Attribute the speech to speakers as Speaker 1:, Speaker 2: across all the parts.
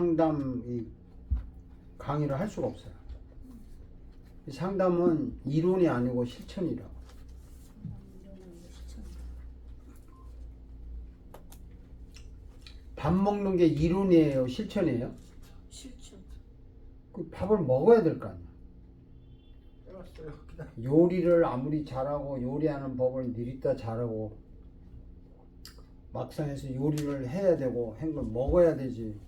Speaker 1: 상담 강의를 할 수가 없어요. 이 상담은 이론이 아니고 실천이라고. 밥 먹는 게 이론이에요, 실천이에요?
Speaker 2: 실천.
Speaker 1: 그 밥을 먹어야 될 거 아니야. 요리를 아무리 잘하고 요리하는 법을 느리다 잘하고 막상 해서 요리를 해야 되고 한 걸 먹어야 되지.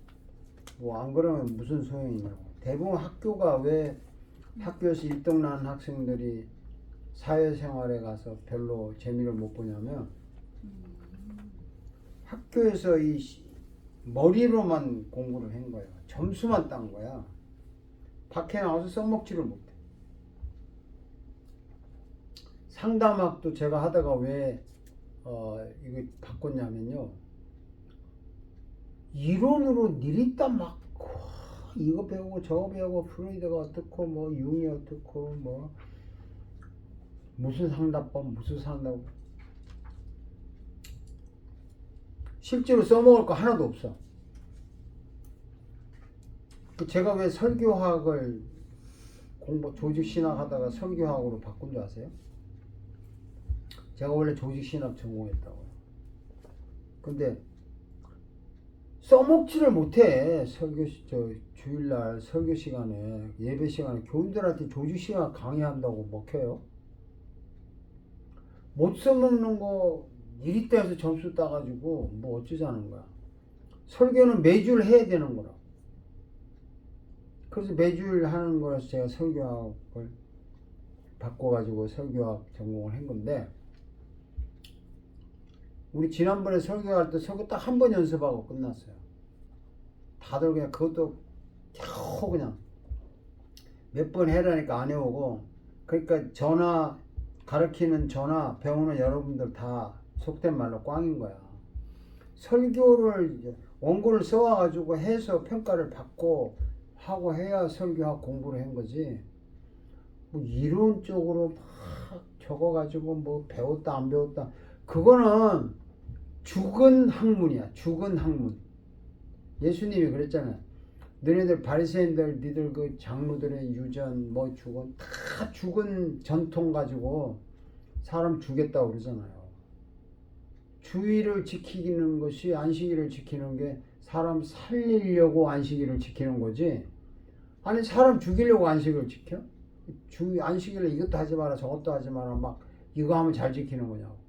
Speaker 1: 뭐 안 그러면 무슨 소용이냐고. 대부분 학교가 왜 학교에서 1등 나는 학생들이 사회생활에 가서 별로 재미를 못 보냐면 학교에서 이 머리로만 공부를 한 거야. 점수만 딴 거야. 밖에 나와서 써먹지를 못해. 상담학도 제가 하다가 왜 이거 바꿨냐면요. 이론으로 느릿다 막 이거 배우고 저거 배우고 프로이드가 어떻고 뭐 융이 어떻고 뭐 무슨 상담법 무슨 상담 실제로 써먹을 거 하나도 없어. 제가 왜 설교학을 조직신학 하다가 설교학으로 바꾼 줄 아세요? 제가 원래 조직신학 전공했다고요. 근데 써먹지를 못해. 주일날 설교 시간에 예배 시간에 교인들한테 조직신학 강의한다고 먹혀요. 못 써먹는 거 이리 때에서 점수 따가지고 뭐 어쩌자는 거야. 설교는 매주를 해야 되는 거라. 그래서 매주일 하는 거라서 제가 설교학을 바꿔가지고 설교학 전공을 한 건데, 우리 지난번에 설교할 때 설교 딱 한 번 연습하고 끝났어요. 다들 그냥 그것도 겨우 그냥 몇 번 해라니까 안 해오고, 그러니까 가르치는 배우는 여러분들 다 속된 말로 꽝인 거야. 설교를 원고를 써와가지고 해서 평가를 받고 하고 해야 설교학 공부를 한 거지. 뭐 이론적으로 막 적어가지고 뭐 배웠다 안 배웠다, 그거는 죽은 학문이야. 죽은 학문. 예수님이 그랬잖아요. 너네들 바리새인들 니들 그 장로들의 유전 뭐 죽은 다 죽은 전통 가지고 사람 죽였다고 그러잖아요. 주의를 지키는 것이 안식일을 지키는 게 사람 살리려고 안식일을 지키는 거지. 아니 사람 죽이려고 안식을 지켜? 안식일에 이것도 하지 마라 저것도 하지 마라 막 이거 하면 잘 지키는 거냐고.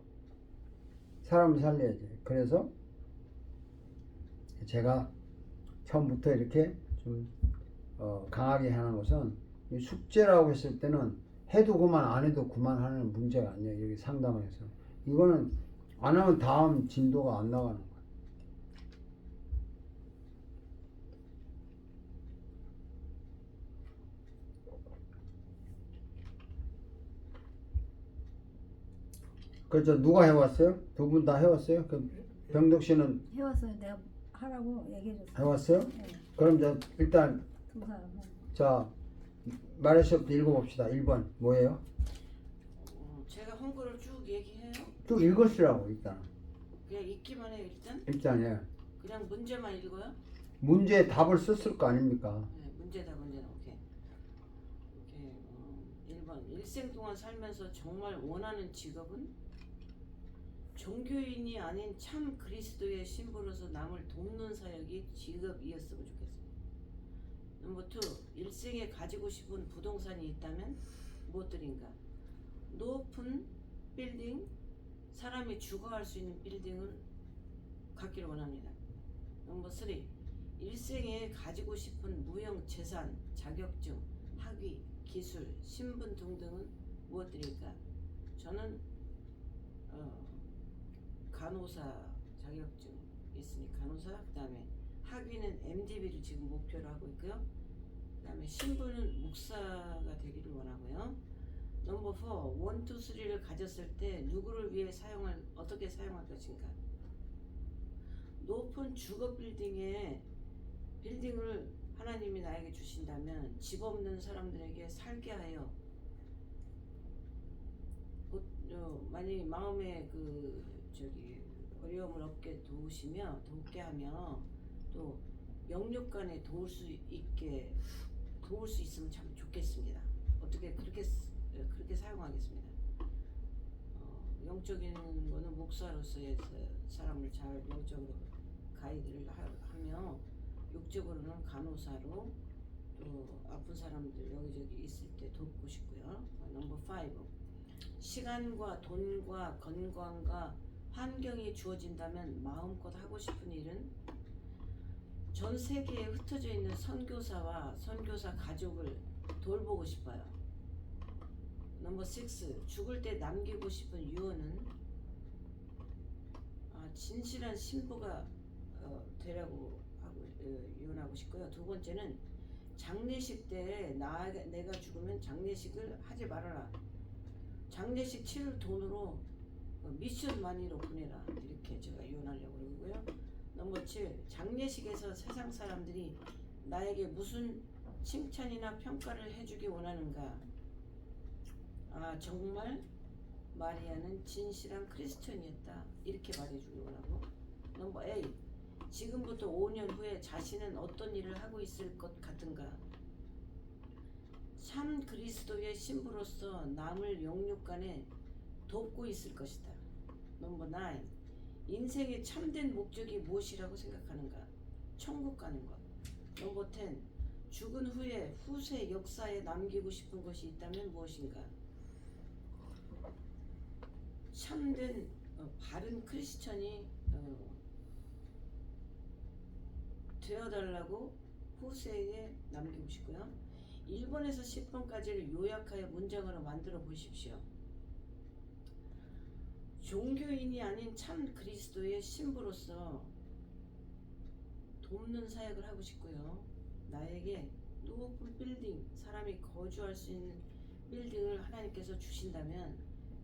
Speaker 1: 사람을 살려야지. 그래서 제가 처음부터 이렇게 좀 강하게 하는 것은, 숙제라고 했을 때는 해도 그만 안 해도 그만 하는 문제가 아니에요. 여기 상담에서 이거는 안 하면 다음 진도가 안 나가는 거야. 그렇죠. 누가 해왔어요? 두 분 다 해왔어요? 그 병덕 씨는
Speaker 2: 해왔어요. 내가 하라고 얘기해줬어요.
Speaker 1: 해왔어요?
Speaker 2: 네.
Speaker 1: 그럼 일단
Speaker 2: 두 사람.
Speaker 1: 자 말해서부터 읽어봅시다. 1번 뭐예요?
Speaker 3: 제가 홍보를 쭉 얘기해요.
Speaker 1: 쭉 읽으시라고. 일단
Speaker 3: 그냥 읽기만 해요 일단.
Speaker 1: 예.
Speaker 3: 그냥 문제만 읽어요.
Speaker 1: 문제 답을 썼을 거 아닙니까?
Speaker 3: 네, 문제다. 오케이. 1번 일생 동안 살면서 정말 원하는 직업은 종교인이 아닌 참 그리스도의 신부로서 남을 돕는 사역이 직업이었으면 좋겠어요. 넘버 2, 일생에 가지고 싶은 부동산이 있다면 무엇들인가? 높은 빌딩, 사람이 주거할 수 있는 빌딩을 갖기를 원합니다. 넘버 3, 일생에 가지고 싶은 무형 재산, 자격증, 학위, 기술, 신분 등등은 무엇들일까? 저는 간호사 자격증 있으니 간호사, 그 다음에 학위는 MDB를 지금 목표로 하고 있고요. 그 다음에 신분은 목사가 되기를 원하고요. 넘버 4, 1, 2, 3를 가졌을 때 누구를 위해 어떻게 사용할 것인가? 높은 주거 빌딩을 하나님이 나에게 주신다면 집 없는 사람들에게 살게 하여, 만약에 마음에 어려움을 없게 돕게 하며, 또 영육간에 도울 수 있으면 참 좋겠습니다. 어떻게 그렇게 사용하겠습니다. 영적인 거는 목사로서의 사람을 잘 영적으로 가이드를 하며, 육적으로는 간호사로 또 아픈 사람들 여기저기 있을 때 돕고 싶고요. 넘버 5, 시간과 돈과 건강과 환경이 주어진다면 마음껏 하고 싶은 일은 전 세계에 흩어져 있는 선교사와 선교사 가족을 돌보고 싶어요. 넘버 6, 죽을 때 남기고 싶은 유언은 진실한 신부가 되라고 하고 유언하고 싶고요. 두 번째는 장례식 때 내가 죽으면 장례식을 하지 말아라. 장례식 치를 돈으로 미션 마니로 보내라. 이렇게 제가 유언하려고 그러고요. 넘버 7, 장례식에서 세상 사람들이 나에게 무슨 칭찬이나 평가를 해주기 원하는가? 정말 마리아는 진실한 크리스천이었다. 이렇게 말해주기 원하고. 넘버 8, 지금부터 5년 후에 자신은 어떤 일을 하고 있을 것 같은가? 참 그리스도의 신부로서 남을 영육간에 돕고 있을 것이다. 넘버 9, 인생의 참된 목적이 무엇이라고 생각하는가? 천국 가는 것. 넘버 10, 죽은 후에 후세 역사에 남기고 싶은 것이 있다면 무엇인가? 참된 바른 크리스천이 되어달라고 후세에 남기고 싶고요. 1번에서 10번까지를 요약하여 문장으로 만들어 보십시오. 종교인이 아닌 참 그리스도의 신부로서 돕는 사역을 하고 싶고요. 나에게 높은 빌딩, 사람이 거주할 수 있는 빌딩을 하나님께서 주신다면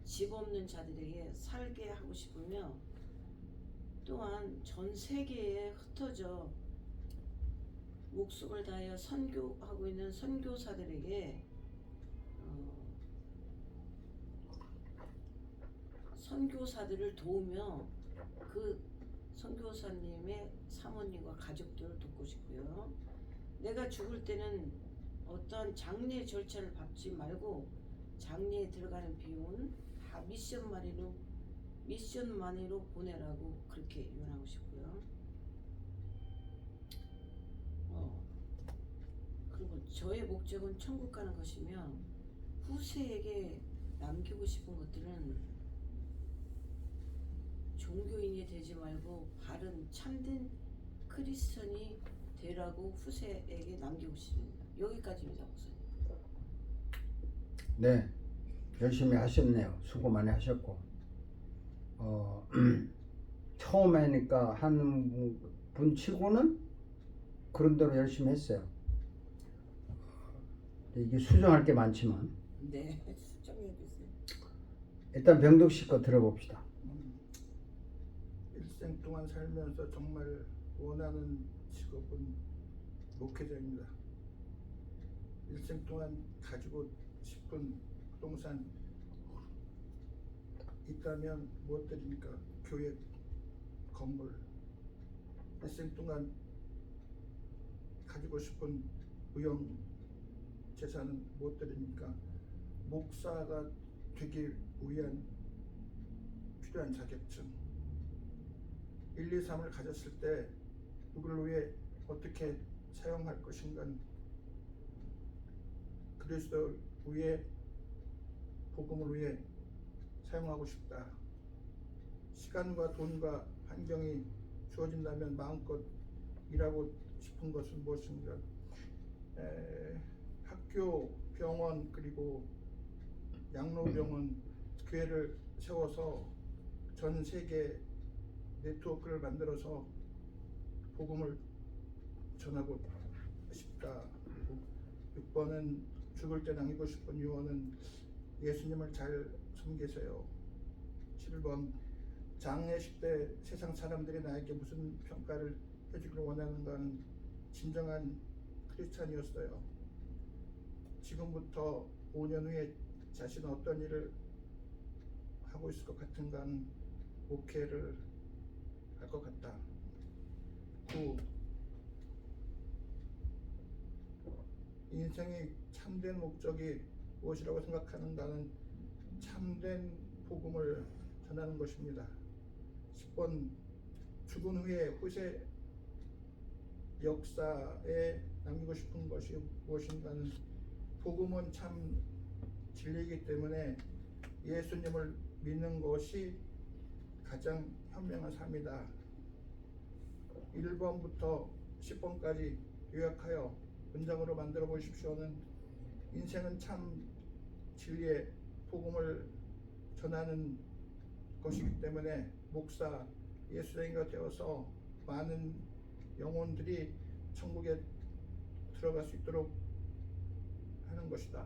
Speaker 3: 집 없는 자들에게 살게 하고 싶으며, 또한 전 세계에 흩어져 목숨을 다하여 선교하고 있는 선교사들에게 선교사들을 도우며 그 선교사님의 사모님과 가족들을 돕고 싶고요. 내가 죽을 때는 어떠한 장례 절차를 밟지 말고 장례에 들어가는 비용은 다 미션만으로 보내라고 그렇게 유언하고 싶고요. 그리고 저의 목적은 천국 가는 것이며, 후세에게 남기고 싶은 것들은 종교인이 되지 말고 바른 참된 크리스천이 되라고 후세에게 남기고 싶습니다. 여기까지입니다, 목사님.
Speaker 1: 네, 열심히 하셨네요. 수고 많이 하셨고, 처음에니까 한 분 치고는 그런 대로 열심히 했어요. 이게 수정할 게 많지만
Speaker 3: 네, 수정해 주세요.
Speaker 1: 일단 병덕 씨 거 들어봅시다.
Speaker 4: 일생 동안 살면서 정말 원하는 직업은 목회자입니다. 일생 동안 가지고 싶은 부동산 있다면 무엇들입니까? 교회, 건물. 일생 동안 가지고 싶은 의형 재산은 무엇들입니까? 목사가 되기 위한 필요한 자격증. 1, 2, 3을 가졌을 때 누구를 위해 어떻게 사용할 것인가, 그리스도 위해, 복음을 위해 사용하고 싶다. 시간과 돈과 환경이 주어진다면 마음껏 일하고 싶은 것은 무엇인가? 학교, 병원, 그리고 양로병원, 교회를 세워서 전 세계 네트워크를 만들어서 복음을 전하고 싶다. 6번은 죽을 때 남기고 싶은 유언은 예수님을 잘 섬기세요. 7번, 장례식 때 세상 사람들이 나에게 무슨 평가를 해주기를 원하는가는 진정한 크리스찬이었어요. 지금부터 5년 후에 자신은 어떤 일을 하고 있을 것 같은가는 목회를 할 것 같다. 9, 인생의 참된 목적이 무엇이라고 생각하는가는 참된 복음을 전하는 것입니다. 10번 죽은 후에 후세 역사에 남기고 싶은 것이 무엇인가는 복음은 참 진리이기 때문에 예수님을 믿는 것이 가장 현명한 삶이다. 1번부터 10번까지 요약하여 문장으로 만들어 보십시오는 인생은 참 진리의 복음을 전하는 것이기 때문에 목사, 예수쟁이가 되어서 많은 영혼들이 천국에 들어갈 수 있도록 하는 것이다.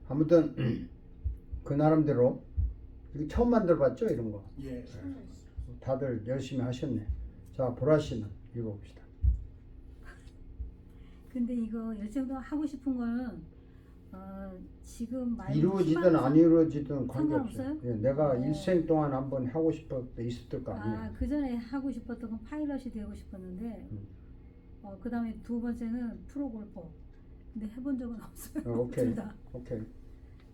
Speaker 1: 아무튼 그 나름대로 이거 처음 만들어봤죠 이런 거.
Speaker 4: 예.
Speaker 1: 다들 열심히 하셨네. 자 보라 씨는 읽어봅시다.
Speaker 2: 근데 이거 일생도 하고 싶은 거는 지금 말고
Speaker 1: 이루어지든 안 이루어지든 관계없어요.
Speaker 2: 상관없어요?
Speaker 1: 예, 내가 일생 동안 한번 하고 싶었 때 있었을 거 아니에요.
Speaker 2: 그 전에 하고 싶었던 건 파일럿이 되고 싶었는데 그 다음에 두 번째는 프로골퍼. 근데 해본 적은 없어요.
Speaker 1: 오케이.
Speaker 2: 둘 다.
Speaker 1: 오케이.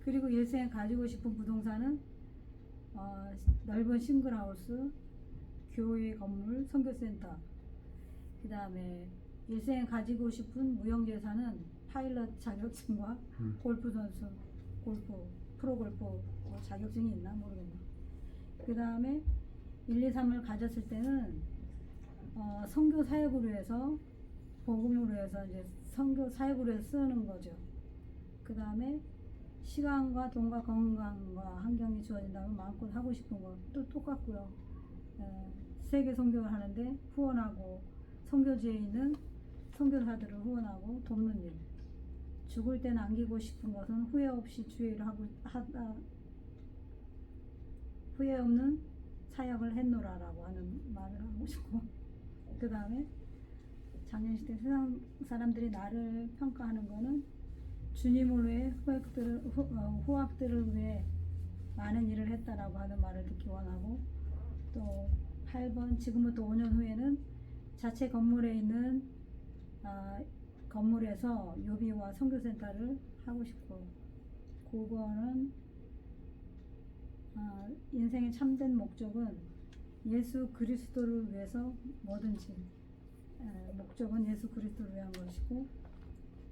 Speaker 2: 그리고 일생에 가지고 싶은 부동산은 넓은 싱글하우스, 교회 건물, 선교센터. 그 다음에 일생에 가지고 싶은 무형재산은 파일럿 자격증과 골프 선수, 프로골프 뭐 자격증이 있나 모르겠네. 그 다음에 1, 2, 3을 가졌을 때는 선교 사역으로 해서 복음으로 해서 이제 선교 사역으로 해서 쓰는 거죠. 그 다음에 시간과 돈과 건강과 환경이 주어진다면 마음껏 하고 싶은 것도 똑같고요. 세계 선교를 하는데 후원하고 선교지에 있는 선교사들을 후원하고 돕는 일. 죽을 때 남기고 싶은 것은 후회 없이 주의 일을 후회 없는 사역을 했노라라고 하는 말을 하고 싶고, 그 다음에 작년 시대 세상 사람들이 나를 평가하는 거는 주님을 위해 후학들을 위해 많은 일을 했다라고 하는 말을 듣기 원하고, 또 8번 지금부터 5년 후에는 자체 건물에 있는 건물에서 요비와 선교센터를 하고 싶고, 9번은 인생의 참된 목적은 예수 그리스도를 위해서 뭐든지 목적은 예수 그리스도를 위한 것이고,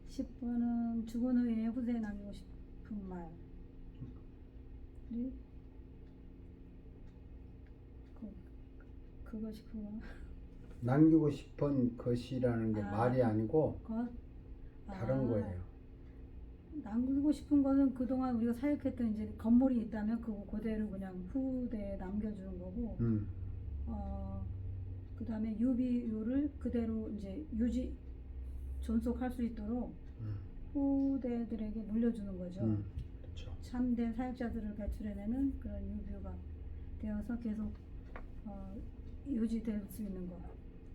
Speaker 2: 10번은 죽은 후에 후세에 남기고 싶은 말이 그것이 그거
Speaker 1: 남기고 싶은 것이라는 게 말이 아니고
Speaker 2: 것?
Speaker 1: 다른 거예요.
Speaker 2: 남기고 싶은 것은 그동안 우리가 사역했던 이제 건물이 있다면 그거 그대로 그냥 후대에 남겨주는 거고, 그 다음에 유비유를 그대로 이제 존속할 수 있도록 후대들에게 물려주는 거죠.
Speaker 1: 그렇죠.
Speaker 2: 참된 사역자들을 배출해내는 그런 유비유가 되어서 계속 유지될 수 있는 것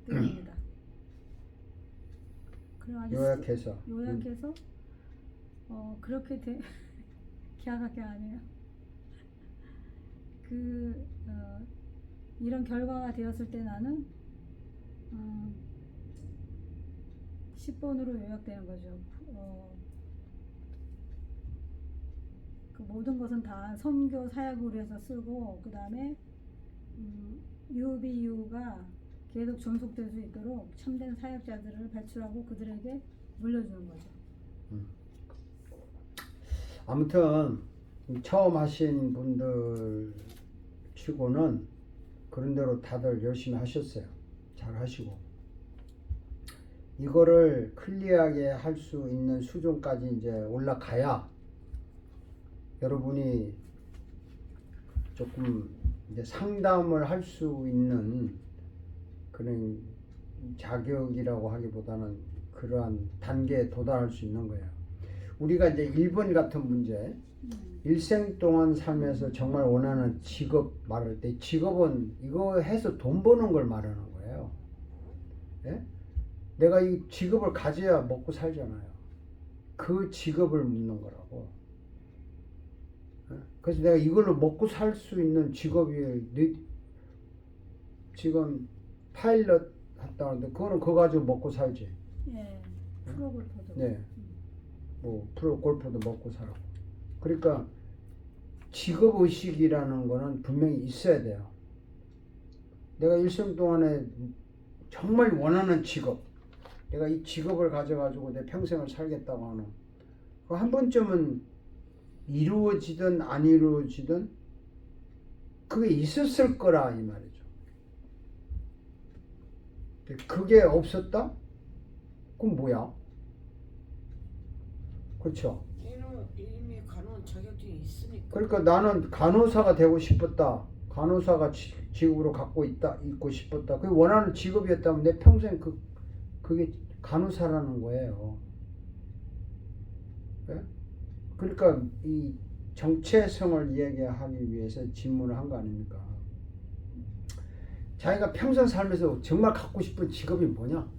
Speaker 2: 때문입니다.
Speaker 1: 요약해서
Speaker 2: 그렇게 기하학교 아니에요. 이런 결과가 되었을 때 나는 10번으로 요약되는 거죠. 그 모든 것은 다 선교 사역으로 해서 쓰고, 그 다음에 UBU가 계속 존속될 수 있도록 참된 사역자들을 배출하고 그들에게 물려주는 거죠.
Speaker 1: 아무튼 처음 하신 분들 치고는 그런 대로 다들 열심히 하셨어요. 잘 하시고, 이거를 클리어하게 할 수 있는 수준까지 이제 올라가야 여러분이 조금 이제 상담을 할 수 있는 그런 자격이라고 하기보다는 그러한 단계에 도달할 수 있는 거예요. 우리가 이제 1번 같은 문제, 일생 동안 살면서 정말 원하는 직업 말할 때, 직업은 이거 해서 돈 버는 걸 말하는 거예요. 예? 내가 이 직업을 가져야 먹고 살잖아요. 그 직업을 묻는 거라고. 예? 그래서 내가 이걸로 먹고 살 수 있는 직업이 지금 파일럿 했다는데 그거는 그거 가지고 먹고 살지.
Speaker 2: 예. 프로골퍼도.
Speaker 1: 네. 뭐 프로 골퍼도 먹고 살았고. 그러니까 직업 의식이라는 거는 분명히 있어야 돼요. 내가 일생 동안에 정말 원하는 직업, 내가 이 직업을 가져가지고 내 평생을 살겠다고 하는 그 한 번쯤은 이루어지든 안 이루어지든 그게 있었을 거라 이 말이죠. 그게 없었다? 그럼 뭐야? 그렇죠.
Speaker 3: 이미 간호원 자격증이 있으니까.
Speaker 1: 그러니까 나는 간호사가 되고 싶었다. 간호사가 직업으로 있고 싶었다. 그게 원하는 직업이었다면 내 평생 그게 간호사라는 거예요. 네? 그러니까 이 정체성을 이야기하기 위해서 질문을 한 거 아닙니까? 자기가 평생 살면서 정말 갖고 싶은 직업이 뭐냐?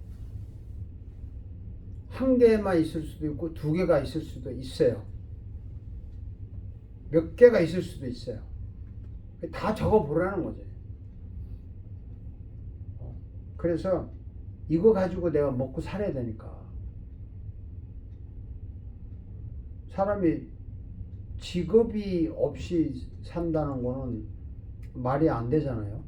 Speaker 1: 한 개만 있을 수도 있고 두 개가 있을 수도 있어요. 몇 개가 있을 수도 있어요. 다 적어보라는 거지. 그래서 이거 가지고 내가 먹고 살아야 되니까. 사람이 직업이 없이 산다는 거는 말이 안 되잖아요.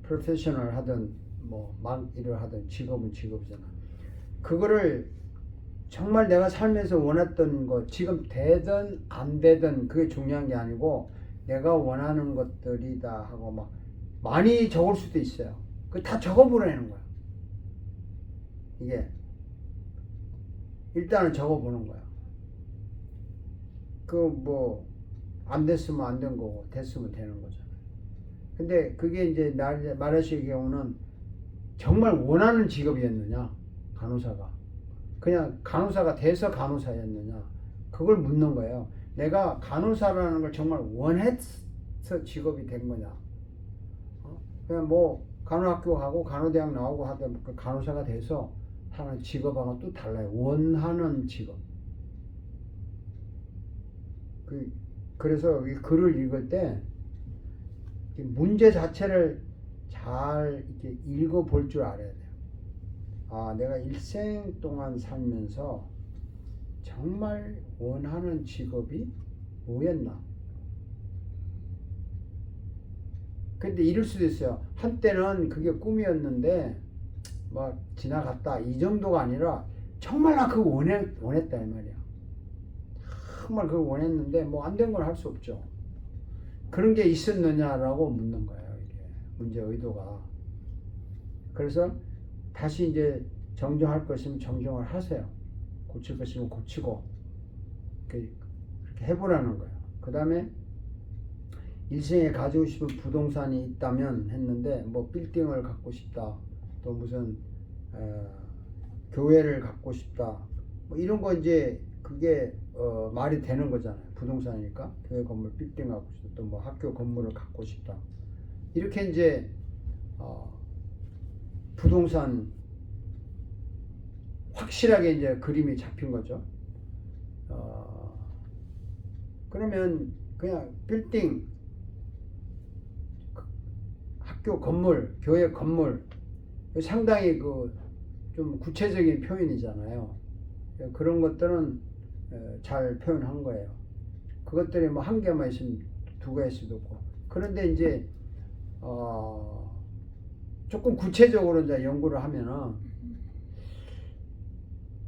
Speaker 1: 프로페셔널 하든 막 일을 하든 직업은 직업이잖아. 그거를 정말 내가 살면서 원했던 거 지금 되든 안 되든 그게 중요한 게 아니고 내가 원하는 것들이다 하고 막 많이 적을 수도 있어요. 그 다 적어보라는 거야. 이게 일단은 적어보는 거야. 그 안 됐으면 안 된 거고 됐으면 되는 거잖아요. 근데 그게 이제 말하시의 경우는 정말 원하는 직업이었느냐 간호사가 그냥 간호사가 돼서 간호사였느냐 그걸 묻는 거예요. 내가 간호사라는 걸 정말 원해서 직업이 된 거냐. 그냥 간호학교 가고 간호대학 나오고 하다 그 간호사가 돼서 하는 직업하고는 또 달라요. 원하는 직업. 그래서 이 글을 읽을 때 문제 자체를 잘 이렇게 읽어볼 줄 알아야 돼요. 아, 내가 일생 동안 살면서 정말 원하는 직업이 뭐였나? 근데 이럴 수도 있어요. 한때는 그게 꿈이었는데 막 지나갔다 이 정도가 아니라 정말 나 그거 원했다 이 말이야. 정말 그거 원했는데 안 된 건 할 수 없죠. 그런 게 있었느냐라고 묻는 거예요. 이게 문제 의도가. 그래서 다시 이제 정정할 것이면 정정을 하세요. 고칠 것이면 고치고 그렇게 해보라는 거예요. 그 다음에 일생에 가지고 싶은 부동산이 있다면 했는데 빌딩을 갖고 싶다. 또 무슨 교회를 갖고 싶다. 이런 거 이제 그게 말이 되는 거잖아요. 부동산이니까 교회 건물 빌딩 갖고 싶다. 또 학교 건물을 갖고 싶다. 이렇게 이제 부동산 확실하게 이제 그림이 잡힌 거죠. 그러면 그냥 빌딩, 학교 건물, 교회 건물 상당히 좀 구체적인 표현이잖아요. 그런 것들은 잘 표현한 거예요. 그것들이 한 개만 있으면 두 개 있을 수도 있고. 그런데 이제 조금 구체적으로 이제 연구를 하면은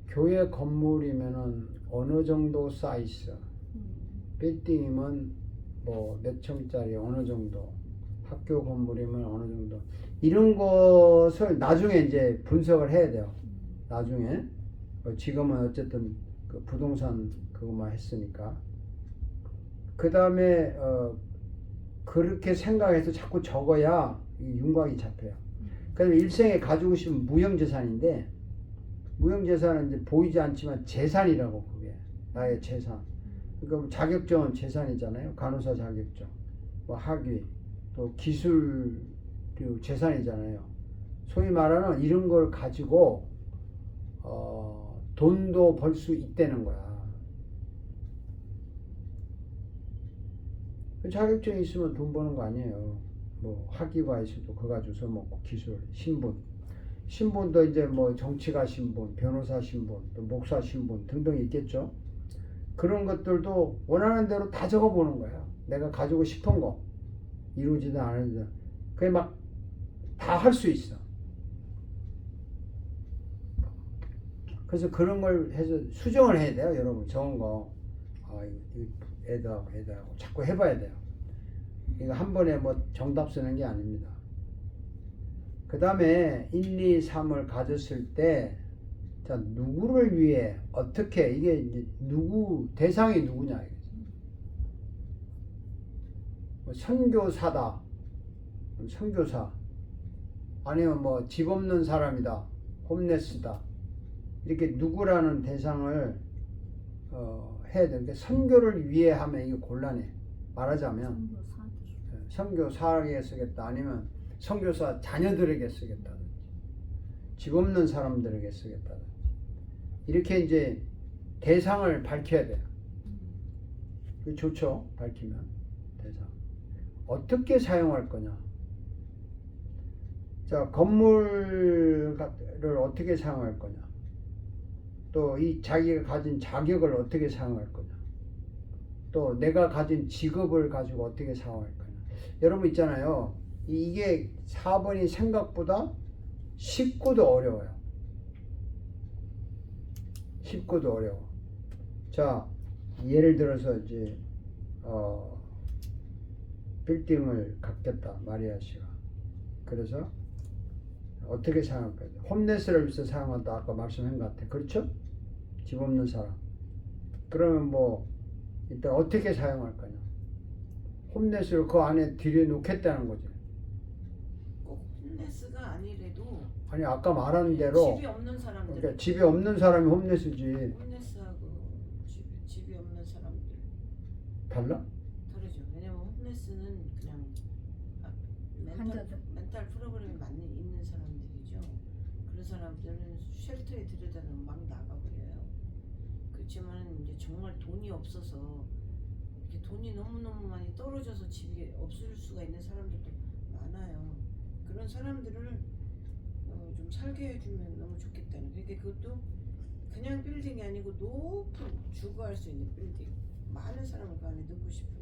Speaker 1: 교회 건물이면은 어느 정도 사이즈, 빌딩이면 몇 층짜리 어느 정도, 학교 건물이면 어느 정도 이런 것을 나중에 이제 분석을 해야 돼요. 나중에 지금은 어쨌든 그 부동산 그것만 했으니까 그 다음에 그렇게 생각해서 자꾸 적어야 이 윤곽이 잡혀요. 그래서 일생에 가지고 싶은 무형재산인데 무형재산은 이제 보이지 않지만 재산이라고 그게 나의 재산. 그러니까 자격증은 재산이잖아요. 간호사 자격증, 학위, 또 기술 재산이잖아요. 소위 말하는 이런 걸 가지고 돈도 벌 수 있다는 거야. 자격증이 있으면 돈 버는 거 아니에요. 학위가 있어도 그거 가지고서 기술, 신분 신분도 이제 뭐 정치가 신분, 변호사 신분, 또 목사 신분 등등 있겠죠. 그런 것들도 원하는 대로 다 적어보는 거예요. 내가 가지고 싶은 거 이루어지든 안 이루어지든 그게 막 다 할 수 있어. 그래서 그런 걸 해서 수정을 해야 돼요, 여러분. 적은 거. 애다 하고 자꾸 해봐야 돼요. 이거 한 번에 뭐 정답 쓰는 게 아닙니다. 그 다음에 1, 2, 3을 가졌을 때, 자, 누구를 위해, 어떻게, 이게 이제 대상이 누구냐. 뭐 선교사다. 선교사. 아니면 뭐 집 없는 사람이다. 홈레스다. 이렇게 누구라는 대상을 해야 되는데, 선교를 위해 하면 이게 곤란해. 말하자면 선교사에게 쓰겠다, 아니면 선교사 자녀들에게 쓰겠다든지 집 없는 사람들에게 쓰겠다든지 이렇게 이제 대상을 밝혀야 돼요. 그게 좋죠. 밝히면 대상. 어떻게 사용할 거냐. 자, 건물을 어떻게 사용할 거냐. 또 이 자기가 가진 자격을 어떻게 사용할 거냐. 또 내가 가진 직업을 가지고 어떻게 사용할 거냐. 여러분 있잖아요. 이게 4번이 생각보다 쉽고도 어려워요. 쉽고도 어려워. 자, 예를 들어서 이제 빌딩을 갖겠다, 마리아 씨가. 그래서 어떻게 사용할 거야? 홈레스를 위해서 사용한다, 아까 말씀한 것 같아. 그렇죠? 집 없는 사람. 그러면 뭐 일단 어떻게 사용할 거냐? 홈레스를 그 안에 들여놓겠다는 거죠.
Speaker 3: 꼭 홈레스가 아니래도
Speaker 1: 아니 아까 말한 대로
Speaker 3: 집이 없는 사람들.
Speaker 1: 그러니까 집이 없는 사람이 홈레스지.
Speaker 3: 홈레스하고 집이 없는 사람들
Speaker 1: 달라?
Speaker 3: 다르죠. 왜냐면 홈레스는 그냥 멘탈 프로그램이 있는 사람들이죠. 그런 사람들은 쉘터에 들여다 놓으면 막 나가버려요. 그렇지만 이제 정말 돈이 없어서 이렇게 돈이 너무너무 많이 떨어져서 집이 없을 수가 있는 사람들도 많아요. 그런 사람들을 좀 살게 해주면 너무 좋겠다는. 그러니까 그것도 그냥 빌딩이 아니고 높은 주거할 수 있는 빌딩. 많은 사람을 그 안에 넣고 싶은.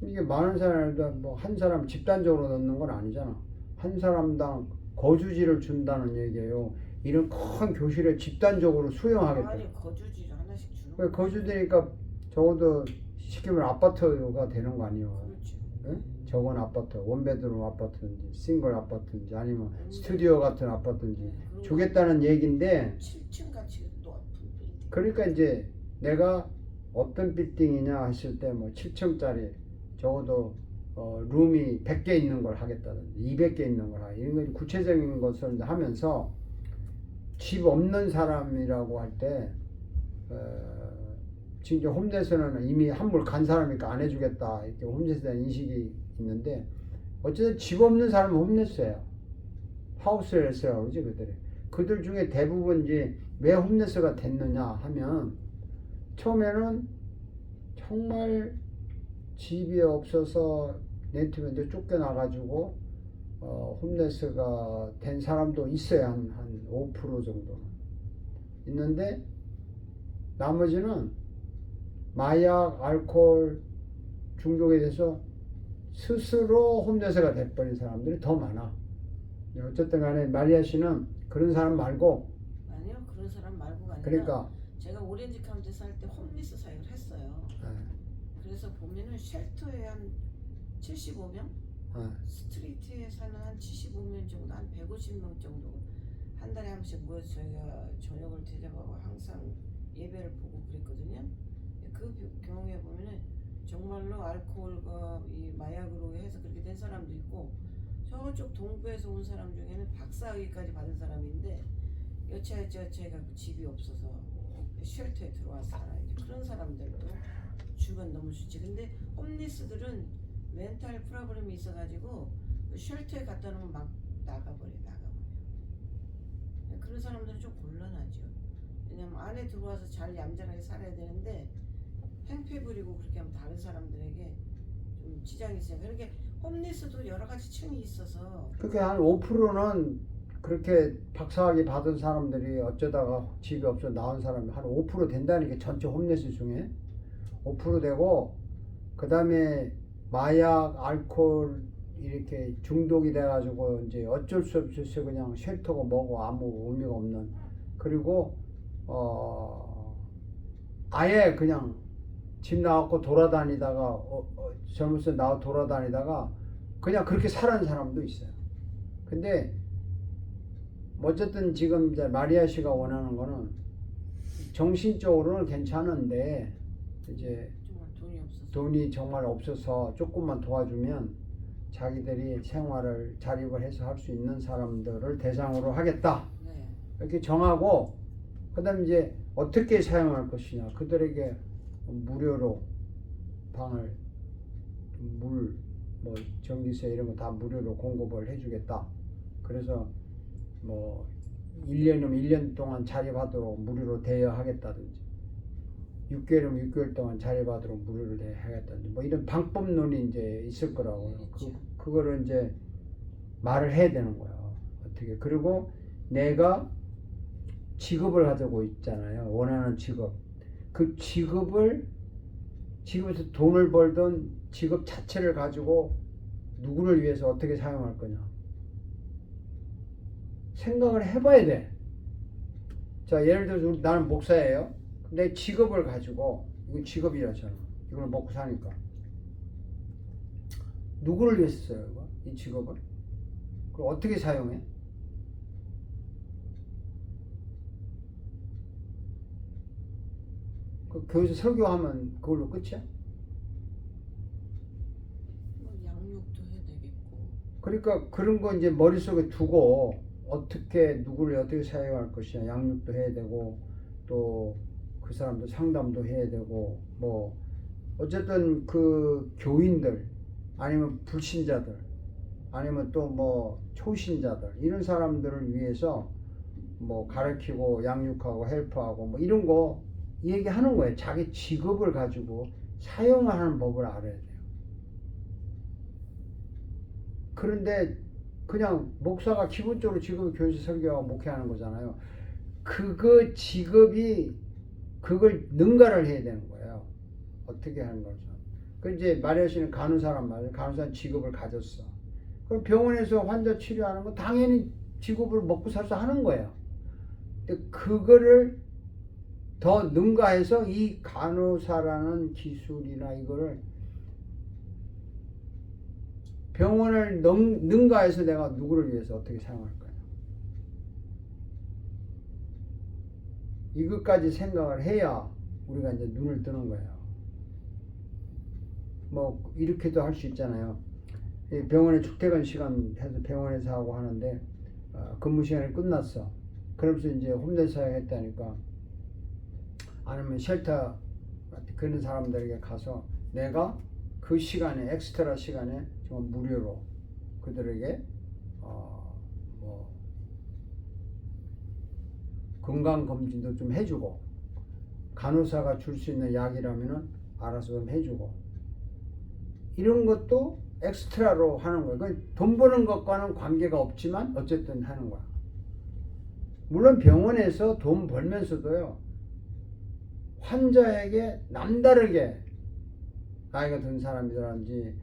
Speaker 1: 이게 많은 사람들 뭐 한 사람 집단적으로 넣는 건 아니잖아. 한 사람당 거주지를 준다는 얘기예요. 이런 큰 교실에 집단적으로 수용하겠다.
Speaker 3: 아니 거주지를 하나씩 주는
Speaker 1: 그 거주되니까 적어도 시키면 아파트가 되는 거 아니에요.
Speaker 3: 그렇죠.
Speaker 1: 예? 적은 아파트, 원베드룸 아파트인지 싱글 아파트인지 아니면 스튜디오 같은 아파트인지 주겠다는 얘기인데
Speaker 3: 7층 같이 높은 빌딩.
Speaker 1: 그러니까 이제 내가 어떤 빌딩이냐 했을 때 뭐 7층짜리 적어도 룸이 100개 있는 걸 하겠다든지 200개 있는 걸 하겠다. 이런 걸 구체적인 것을 하면서 집 없는 사람이라고 할 때 지금 이제 홈레스는 이미 한물 간 사람이니까 안 해주겠다 이렇게 홈레스에 대한 인식이 있는데 어쨌든 집 없는 사람은 홈레스예요. 하우스레스라고 그러지 그들 중에 대부분 이제 왜 홈레스가 됐느냐 하면 처음에는 정말 집이 없어서 렌트면도 쫓겨나가지고 홈레스가 된 사람도 있어요. 한 5% 정도는 있는데 나머지는 마약, 알코올 중독에 대해서 스스로 홈레스가 돼버린 사람들이 더 많아. 어쨌든 간에 마리아 씨는 그런 사람 말고
Speaker 3: 아니요, 그런 사람 말고가 아니라
Speaker 1: 그러니까
Speaker 3: 제가 오렌지 카운티 살 때 홈리스 사역을 했어요. 그래서 보면은 쉘터에 한 75명, 스트리트에 사는 한 75명 정도, 한 150명 정도 한 달에 한 번씩 모여서 저희가 저녁을 대접하고 항상 예배를 보고 그랬거든요. 그 경우에 보면은 정말로 알코올과 이 마약으로 해서 그렇게 된 사람도 있고 저쪽 동부에서 온 사람 중에는 박사학위까지 받은 사람인데 여차여차해가 집이 없어서 쉘터에 들어와서 살아요. 그런 사람들도 주변 너무 좋지. 근데 홈리스들은 멘탈 프로그램이 있어가지고 쉘터에 갖다 놓으면 막 나가버려. 그런 사람들은 좀 곤란하죠. 왜냐면 안에 들어와서 잘 얌전하게 살아야 되는데 행패 부리고 그렇게 하면 다른 사람들에게 좀 지장이 있어요. 그러니까 홈리스도 여러 가지 층이 있어서
Speaker 1: 그렇게 한 5%는 그렇게 박사학위 받은 사람들이 어쩌다가 집이 없어 나온 사람이 한 5% 된다는 게 전체 홈레스 중에 5% 되고, 그 다음에 마약, 알코올 이렇게 중독이 돼가지고 이제 어쩔 수 없이 그냥 쉘터고 뭐고 아무 의미가 없는, 그리고 아예 그냥 집 나왔고 돌아다니다가 젊었을 때 나와 돌아다니다가 그냥 그렇게 살아는 사람도 있어요. 근데 어쨌든 지금 이제 마리아 씨가 원하는 거는 정신적으로는 괜찮은데 이제
Speaker 3: 정말 돈이 없어서.
Speaker 1: 돈이 정말 없어서 조금만 도와주면 자기들이 생활을 자립을 해서 할 수 있는 사람들을 대상으로 하겠다,
Speaker 3: 네.
Speaker 1: 이렇게 정하고, 그 다음에 이제 어떻게 사용할 것이냐, 그들에게 무료로 방을, 물, 뭐 전기세 이런 거 다 무료로 공급을 해주겠다. 그래서 뭐 1년이면 1년 동안 자립하도록 무료로 대여하겠다든지, 6개월이면 6개월 동안 자립하도록 무료로 대여하겠다든지, 뭐 이런 방법론이 이제 있을 거라고요. 그거를 이제 말을 해야 되는 거예요. 어떻게. 그리고 내가 직업을 가지고 있잖아요. 원하는 직업. 그 직업에서 돈을 벌던 직업 자체를 가지고 누구를 위해서 어떻게 사용할 거냐. 생각을 해봐야 돼. 자, 예를 들어서 나는 목사예요. 내 직업을 가지고, 이건 직업이라잖아. 이걸 먹고 사니까. 누구를 위해서 써요, 이거? 이 직업을? 그럼 어떻게 사용해? 그 교회에서 설교하면 그걸로 끝이야?
Speaker 3: 뭐 양육도 해야 되겠고.
Speaker 1: 그러니까 그런 거 이제 머릿속에 두고 어떻게 누구를 어떻게 사용할 것이냐, 양육도 해야 되고 또 그 사람도 상담도 해야 되고, 뭐 어쨌든 그 교인들 아니면 불신자들 아니면 또 뭐 초신자들 이런 사람들을 위해서 뭐 가르치고 양육하고 헬프하고 뭐 이런 거 얘기하는 거예요. 자기 직업을 가지고 사용하는 법을 알아야 돼요. 그런데 그냥 목사가 기본적으로 직업이 교회에서 설교하고 목회하는 거잖아요. 그거 직업이 그걸 능가를 해야 되는 거예요. 어떻게 하는 거죠? 그 이제 마리아 씨는 간호사란 말이에요. 간호사는 직업을 가졌어. 그럼 병원에서 환자 치료하는 거 당연히 직업을 먹고 살아서 하는 거예요. 근데 그거를 더 능가해서 이 간호사라는 기술이나 이거를 병원을 능가해서 내가 누구를 위해서 어떻게 사용할 거야. 이것까지 생각을 해야 우리가 이제 눈을 뜨는 거예요. 뭐 이렇게도 할 수 있잖아요. 병원에 출퇴근 시간 해서 병원에서 하고 하는데 근무 시간이 끝났어. 그러면서 이제 홈레스 사용했다니까, 아니면 쉘터 그런 사람들에게 가서 내가 그 시간에 엑스트라 시간에 정말 무료로 그들에게 뭐 건강검진도 좀 해주고, 간호사가 줄 수 있는 약이라면은 알아서 좀 해주고, 이런 것도 엑스트라로 하는 거예요. 돈 버는 것과는 관계가 없지만 어쨌든 하는 거야. 물론 병원에서 돈 벌면서도요, 환자에게 남다르게 나이가 든 사람이라든지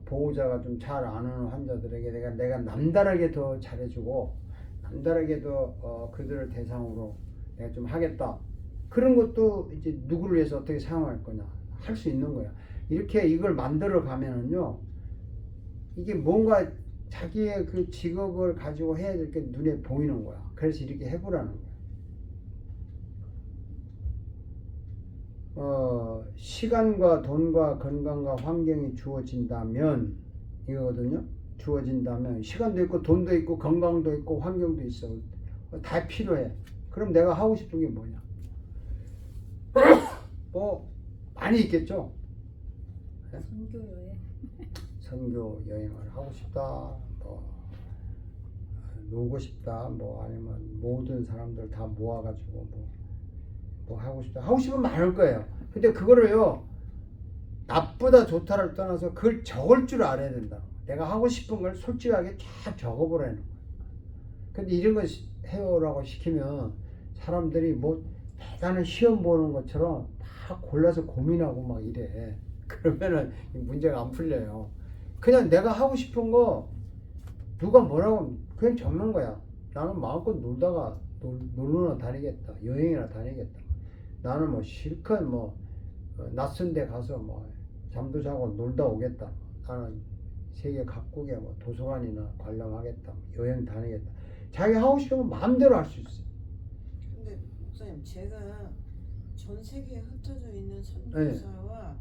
Speaker 1: 보호자가 좀 잘 안 오는 환자들에게 내가 남다르게 더 잘해주고, 남다르게 더 그들을 대상으로 내가 좀 하겠다. 그런 것도 이제 누구를 위해서 어떻게 사용할 거냐 할 수 있는 거야. 이렇게 이걸 만들어 가면은요, 이게 뭔가 자기의 그 직업을 가지고 해야 될 게 눈에 보이는 거야. 그래서 이렇게 해보라는 거야. 시간과 돈과 건강과 환경이 주어진다면 이거거든요. 주어진다면 시간도 있고 돈도 있고 건강도 있고 환경도 있어. 다 필요해. 그럼 내가 하고 싶은 게 뭐냐? 뭐 많이 있겠죠.
Speaker 2: 선교 여행.
Speaker 1: 선교 여행을 하고 싶다, 뭐 놀고 싶다, 뭐 아니면 모든 사람들 다 모아가지고 뭐 하고 싶다. 하고 싶으면 많을 거예요. 근데 그거를요, 나쁘다 좋다를 떠나서 그걸 적을 줄 알아야 된다. 내가 하고 싶은 걸 솔직하게 쫙 적어보라는 거예요. 근데 이런 거 해오라고 시키면 사람들이 뭐 대단한 시험 보는 것처럼 막 골라서 고민하고 막 이래. 그러면은 문제가 안 풀려요. 그냥 내가 하고 싶은 거 누가 뭐라고 하면 그냥 적는 거야. 나는 마음껏 놀다가 놀러나 다니겠다. 여행이나 다니겠다. 나는 뭐 실컷 뭐 낯선 데 가서 뭐 잠도 자고 놀다 오겠다. 나는 세계 각국에 뭐 도서관이나 관람하겠다. 여행 다니겠다. 자기 하고 싶은 거 마음대로 할 수 있어.
Speaker 3: 근데 목사님 제가 전 세계에 흩어져 있는 선교사와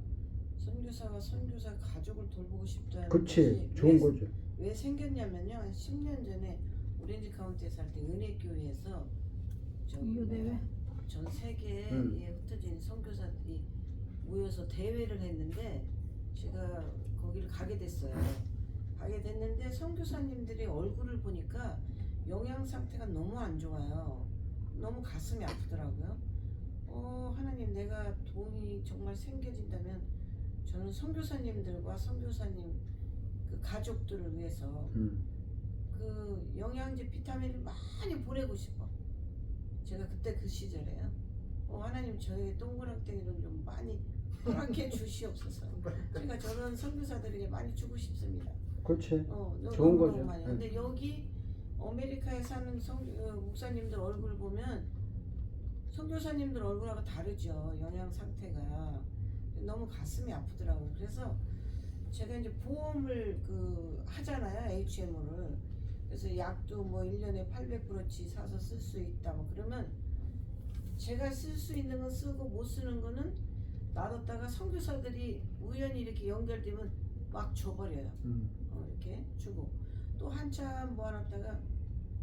Speaker 3: 선교사가 선교사 가족을 돌보고 싶다는
Speaker 1: 그치,
Speaker 3: 것이
Speaker 1: 좋은 거죠.
Speaker 3: 왜 생겼냐면요. 한 10년 전에 오렌지 카운티에 살 때 은혜교회에서
Speaker 2: 유대회?
Speaker 3: 전 세계에 흩어져 있는 선교사들이 모여서 대회를 했는데 제가 거기를 가게 됐어요. 가게 됐는데 선교사님들의 얼굴을 보니까 영양 상태가 너무 안 좋아요. 너무 가슴이 아프더라고요. 하나님, 내가 돈이 정말 생겨진다면 저는 선교사님들과 선교사님 그 가족들을 위해서 그 영양제 비타민을 많이 보내고 싶어. 제가 그때 그 시절에요. 하나님, 저의 동그랑땡이를 좀 많이 허락해 주시옵소서. 그러니까 저는 선교사들에게 많이 주고 싶습니다.
Speaker 1: 그렇지.
Speaker 3: 좋은
Speaker 1: 거죠.
Speaker 3: 많이. 근데 여기 아메리카에 사는 목사님들 얼굴 보면 선교사님들 얼굴하고 다르죠. 영양 상태가 너무 가슴이 아프더라고요. 그래서 제가 이제 보험을 하잖아요. HMO를. 그래서 약도 뭐 1년에 800불어치 사서 쓸 수 있다. 뭐 그러면 제가 쓸 수 있는 건 쓰고 못 쓰는 거는 놔뒀다가 선교사들이 우연히 이렇게 연결되면 막 줘버려요. 이렇게 주고 또 한참 모아놨다가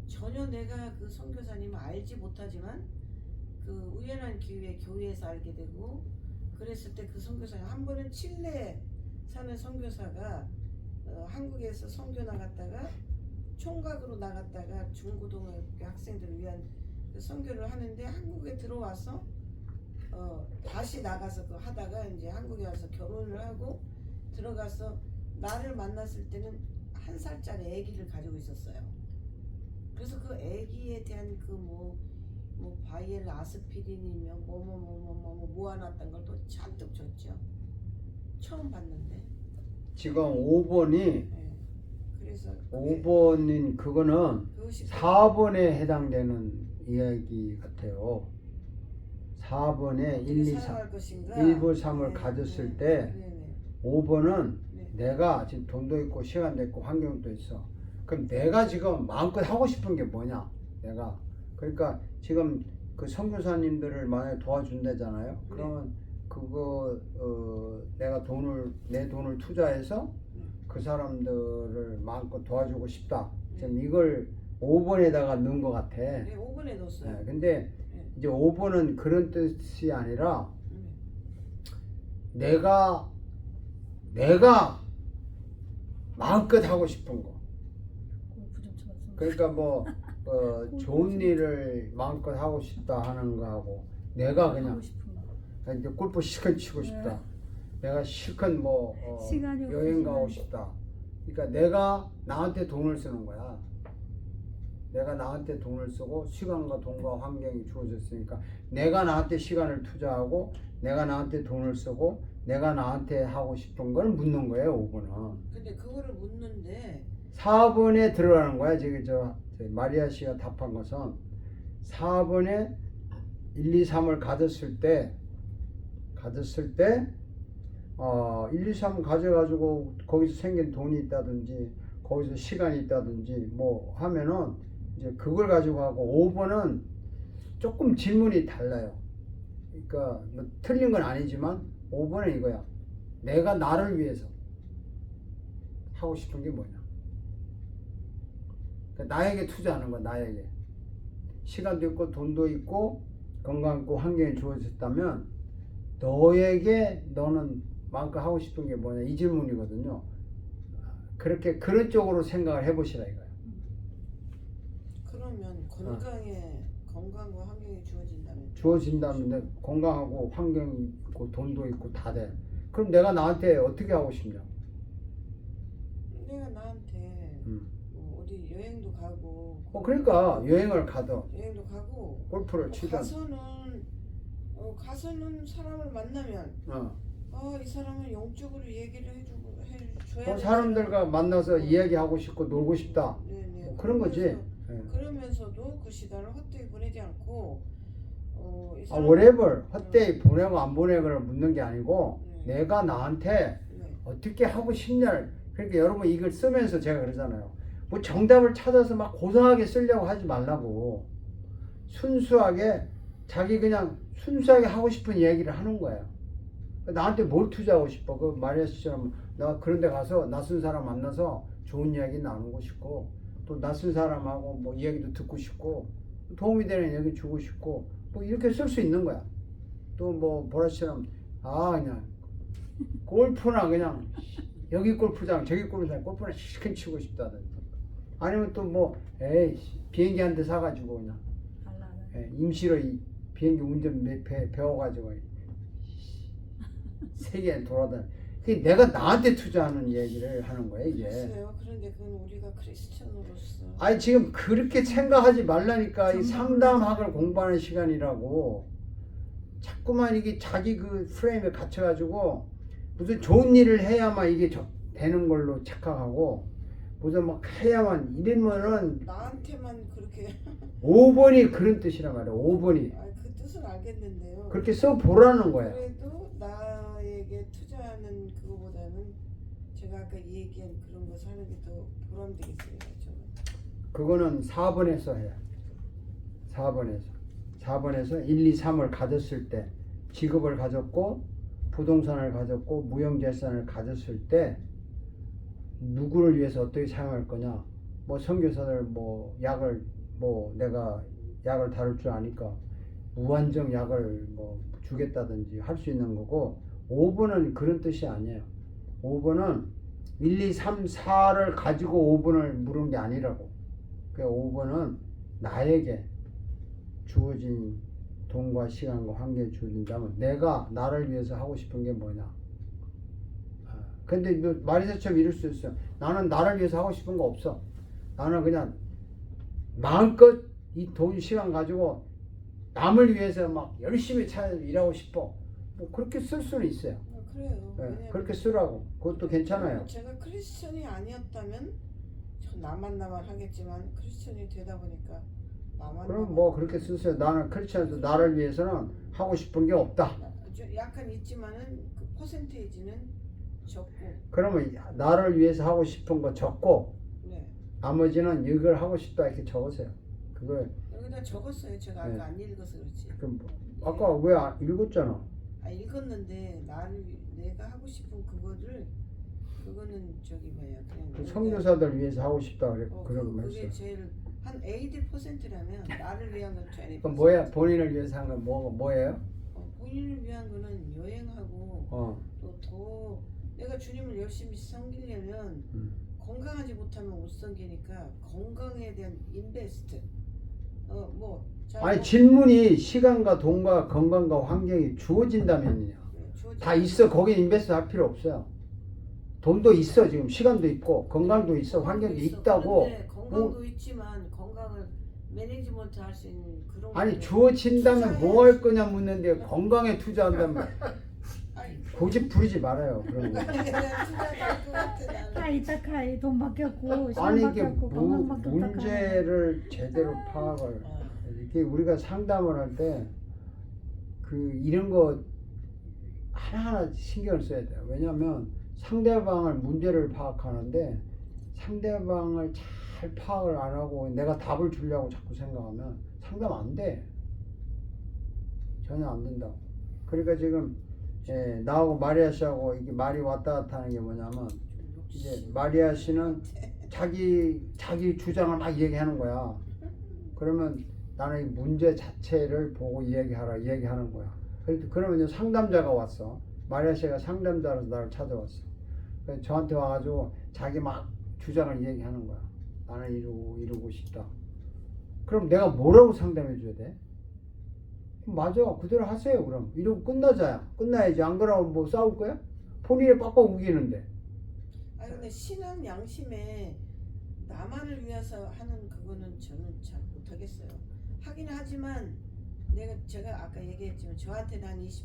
Speaker 3: 전혀 내가 그 선교사님을 알지 못하지만 그 우연한 기회에 교회에서 알게 되고 그랬을 때 그 선교사님 한 번은 칠레에 사는 선교사가 한국에서 선교 나갔다가 총각으로 나갔다가 중고등학교 학생들을 위한 그 선교를 하는데 한국에 들어와서 다시 나가서 하다가 이제 한국에 와서 결혼을 하고 들어가서 나를 만났을 때는 1살짜리 아기를 가지고 있었어요. 그래서 그 아기에 대한 뭐 바이엘 아스피린이며 모아놨던 걸 또 잔뜩 줬죠. 처음 봤는데.
Speaker 1: 지금 5번이
Speaker 3: 네. 그래서
Speaker 1: 5번인 그거는 4번에 해당되는 이야기 같아요. 4번에 1, 2, 3, 1부 3을 가졌을 때 5번은 내가 지금 돈도 있고 시간도 있고 환경도 있어. 그럼 내가 지금 마음껏 하고 싶은 게 뭐냐? 내가 그러니까 지금 그 선교사님들을 만약에 도와준다잖아요. 그러면 그거 내가 내 돈을 투자해서 그 사람들을 마음껏 도와주고 싶다. 지금 이걸 5번에다가 넣은 것 같아.
Speaker 3: 네, 5번에 넣었어요.
Speaker 1: 네, 근데 이제 5번은 그런 뜻이 아니라 내가 마음껏 하고 싶은 거. 그러니까 뭐 좋은 일을 마음껏 하고 싶다 하는 거하고 내가 그냥 이제 골프 실컷 치고 싶다. 내가 실컷 뭐 여행 가고 싶다. 그러니까 내가 나한테 돈을 쓰는 거야. 내가 나한테 돈을 쓰고 시간과 돈과 환경이 주어졌으니까 내가 나한테 시간을 투자하고 내가 나한테 돈을 쓰고 내가 나한테 하고 싶은 걸 묻는 거예요. 5번은.
Speaker 3: 근데 그거를 묻는데
Speaker 1: 4번에 들어가는 거야. 지금 저 마리아 씨가 답한 것은 4번에 1, 2, 3을 가졌을 때 1, 2, 3 가져가지고 거기서 생긴 돈이 있다든지 거기서 시간이 있다든지 뭐 하면은 이제 그걸 가지고 하고 5번은 조금 질문이 달라요. 그러니까 뭐 틀린 건 아니지만 5번은 이거야. 내가 나를 위해서 하고 싶은 게 뭐냐. 그러니까 나에게 투자하는 거야. 나에게. 시간도 있고 돈도 있고 건강 있고 환경이 주어졌다면 너에게 너는 마음껏 하고 싶은 게 뭐냐. 이 질문이거든요. 그렇게 그런 쪽으로 생각을 해보시라 이거야.
Speaker 3: 그러면 건강과 환경이
Speaker 1: 주어진다면 건강하고 환경이 있고 돈도 있고 다 돼. 그럼 내가 나한테 어떻게 하고 싶냐?
Speaker 3: 내가 나한테 뭐 어디 여행도 가고
Speaker 1: 그러니까 여행을 가도
Speaker 3: 여행도 가고
Speaker 1: 골프를 치든
Speaker 3: 가서는 사람을 만나면 이 사람은 영적으로 얘기를 해줘야
Speaker 1: 사람들과 만나서 이야기하고 싶고 놀고 싶다.
Speaker 3: 네네.
Speaker 1: 뭐 그런 거지.
Speaker 3: 그러면서도 그 시간을 헛되이 보내지 않고 이
Speaker 1: whatever 헛되이 보내고 안 보내고를 묻는 게 아니고
Speaker 3: 네.
Speaker 1: 내가 나한테
Speaker 3: 네.
Speaker 1: 어떻게 하고 싶냐를. 그러니까 여러분 이걸 쓰면서 제가 그러잖아요. 뭐 정답을 찾아서 막 고상하게 쓰려고 하지 말라고. 순수하게 자기 그냥 순수하게 하고 싶은 얘기를 하는 거예요. 나한테 뭘 투자하고 싶어? 그 마리아 씨처럼 나 그런 데 가서 낯선 사람 만나서 좋은 이야기 나누고 싶고 또 낯선 사람하고 뭐 이야기도 듣고 싶고 도움이 되는 얘기 주고 싶고 뭐 이렇게 쓸 수 있는 거야. 또 뭐 보라 씨처럼 그냥 골프나 그냥 여기 골프장 저기 골프장 골프나 실컷 치고 싶다든지 아니면 또 뭐 비행기 한 대 사가지고 그냥 임시로 이 비행기 운전 배워가지고 세계에 돌아다니. 그게 내가 나한테 투자하는 얘기를 하는 거야 이게.
Speaker 3: 글쎄요. 그런데 그건 우리가 크리스천으로서
Speaker 1: 아니 지금 그렇게 생각하지 말라니까. 이 상담학을 공부하는 시간이라고. 자꾸만 이게 자기 그 프레임에 갇혀가지고 무슨 좋은 일을 해야만 이게 되는 걸로 착각하고 무슨 막 해야만 이러면은
Speaker 3: 나한테만 그렇게
Speaker 1: 5번이 그런 뜻이란 말이야. 5번이
Speaker 3: 그 뜻은 알겠는데요.
Speaker 1: 그렇게 써보라는 거야.
Speaker 3: 그래도 나에게 투자하는 그거보다는 제가 아까 얘기한 그런 거 사는 게 더 보람되겠어요. 저는.
Speaker 1: 그거는 4번에서 해요. 4번에서 1, 2, 3을 가졌을 때 직업을 가졌고 부동산을 가졌고 무형재산을 가졌을 때 누구를 위해서 어떻게 사용할 거냐. 뭐 선교사들 뭐 약을 뭐 내가 약을 다룰 줄 아니까 무한정 약을 뭐 주겠다든지 할 수 있는 거고 5번은 그런 뜻이 아니에요. 5번은 1, 2, 3, 4를 가지고 5번을 물은 게 아니라고. 그 5번은 나에게 주어진 돈과 시간과 환경을 주어진다면 내가 나를 위해서 하고 싶은 게 뭐냐. 근데 마리사처럼 이럴 수 있어요. 나는 나를 위해서 하고 싶은 거 없어. 나는 그냥 마음껏 이 돈 시간 가지고 남을 위해서 막 열심히 일하고 싶어. 뭐 그렇게 쓸 수는 있어요.
Speaker 3: 그래요.
Speaker 1: 그렇게 쓰라고. 그것도 괜찮아요.
Speaker 3: 제가 크리스천이 아니었다면 저 나만 하겠지만 크리스천이 되다 보니까 나만
Speaker 1: 그럼 뭐 그렇게 쓰세요. 나는 크리스천에서 나를 위해서는 하고 싶은 게 없다.
Speaker 3: 약간 있지만은 그 퍼센테이지는 적고.
Speaker 1: 그러면 나를 위해서 하고 싶은 거 적고
Speaker 3: 네.
Speaker 1: 나머지는 이걸 하고 싶다 이렇게 적으세요. 그거
Speaker 3: 여기다 적었어요. 제가 아까 안 읽어서 그렇지.
Speaker 1: 그럼 아까 왜 읽었잖아.
Speaker 3: 읽었는데 내가 하고 싶은 그거는 저기 뭐야 그냥
Speaker 1: 그 선교사들 위해서 하고 싶다 그런 거
Speaker 3: 그게
Speaker 1: 했어.
Speaker 3: 제일 한 80%라면 나를 위한 건 20%.
Speaker 1: 그럼 뭐야? 본인을 위해서 한 건 뭐예요?
Speaker 3: 본인을 위한 거는 여행하고 또 더 내가 주님을 열심히 섬기려면 건강하지 못하면 못 섬기니까 건강에 대한 인베스트.
Speaker 1: 아니 질문이 시간과 돈과 건강과 환경이 주어진다면요. 다 있어. 거기 인베스트 할 필요 없어요. 돈도 있어. 지금 시간도 있고 건강도 있어. 환경도 있다고.
Speaker 3: 건강도 있지만 건강을 매니지먼트 할 수 있는 그런.
Speaker 1: 아니 주어진다면 뭐 할 거냐 묻는데 건강에 투자한다면 고집 부리지 말아요. 그런 거.
Speaker 2: 이따가 돈 바뀌었고 시간
Speaker 1: 아니 이게
Speaker 2: 바뀌었고 건강 바뀌었다.
Speaker 1: 문제를 제대로 파악을 이렇게 우리가 상담을 할 때 그 이런 거 하나하나 신경을 써야 돼요. 왜냐하면 상대방을 문제를 파악하는데 상대방을 잘 파악을 안 하고 내가 답을 주려고 자꾸 생각하면 상담 안 돼. 전혀 안 된다고. 그러니까 지금 나하고 마리아 씨하고 이게 말이 왔다 갔다 하는 게 뭐냐면 이제 마리아 씨는 자기 주장을 막 얘기하는 거야. 그러면 나는 이 문제 자체를 보고 얘기하는 거야. 그러면 이제 상담자가 왔어. 마리아 씨가 상담자로서 나를 찾아왔어. 그래서 저한테 와가지고 자기 막 주장을 얘기하는 거야. 나는 이러고 싶다. 그럼 내가 뭐라고 상담해 줘야 돼? 맞아. 그대로 하세요. 그럼 이러고 끝나야지. 안 그러면 뭐 싸울 거야? 본인이 빡빡 우기는데.
Speaker 3: 근데 신앙 양심에 나만을 위해서 하는 그거는 저는 잘 못하겠어요. 하긴 하지만 제가 아까 얘기했지만 저한테는 한 20%,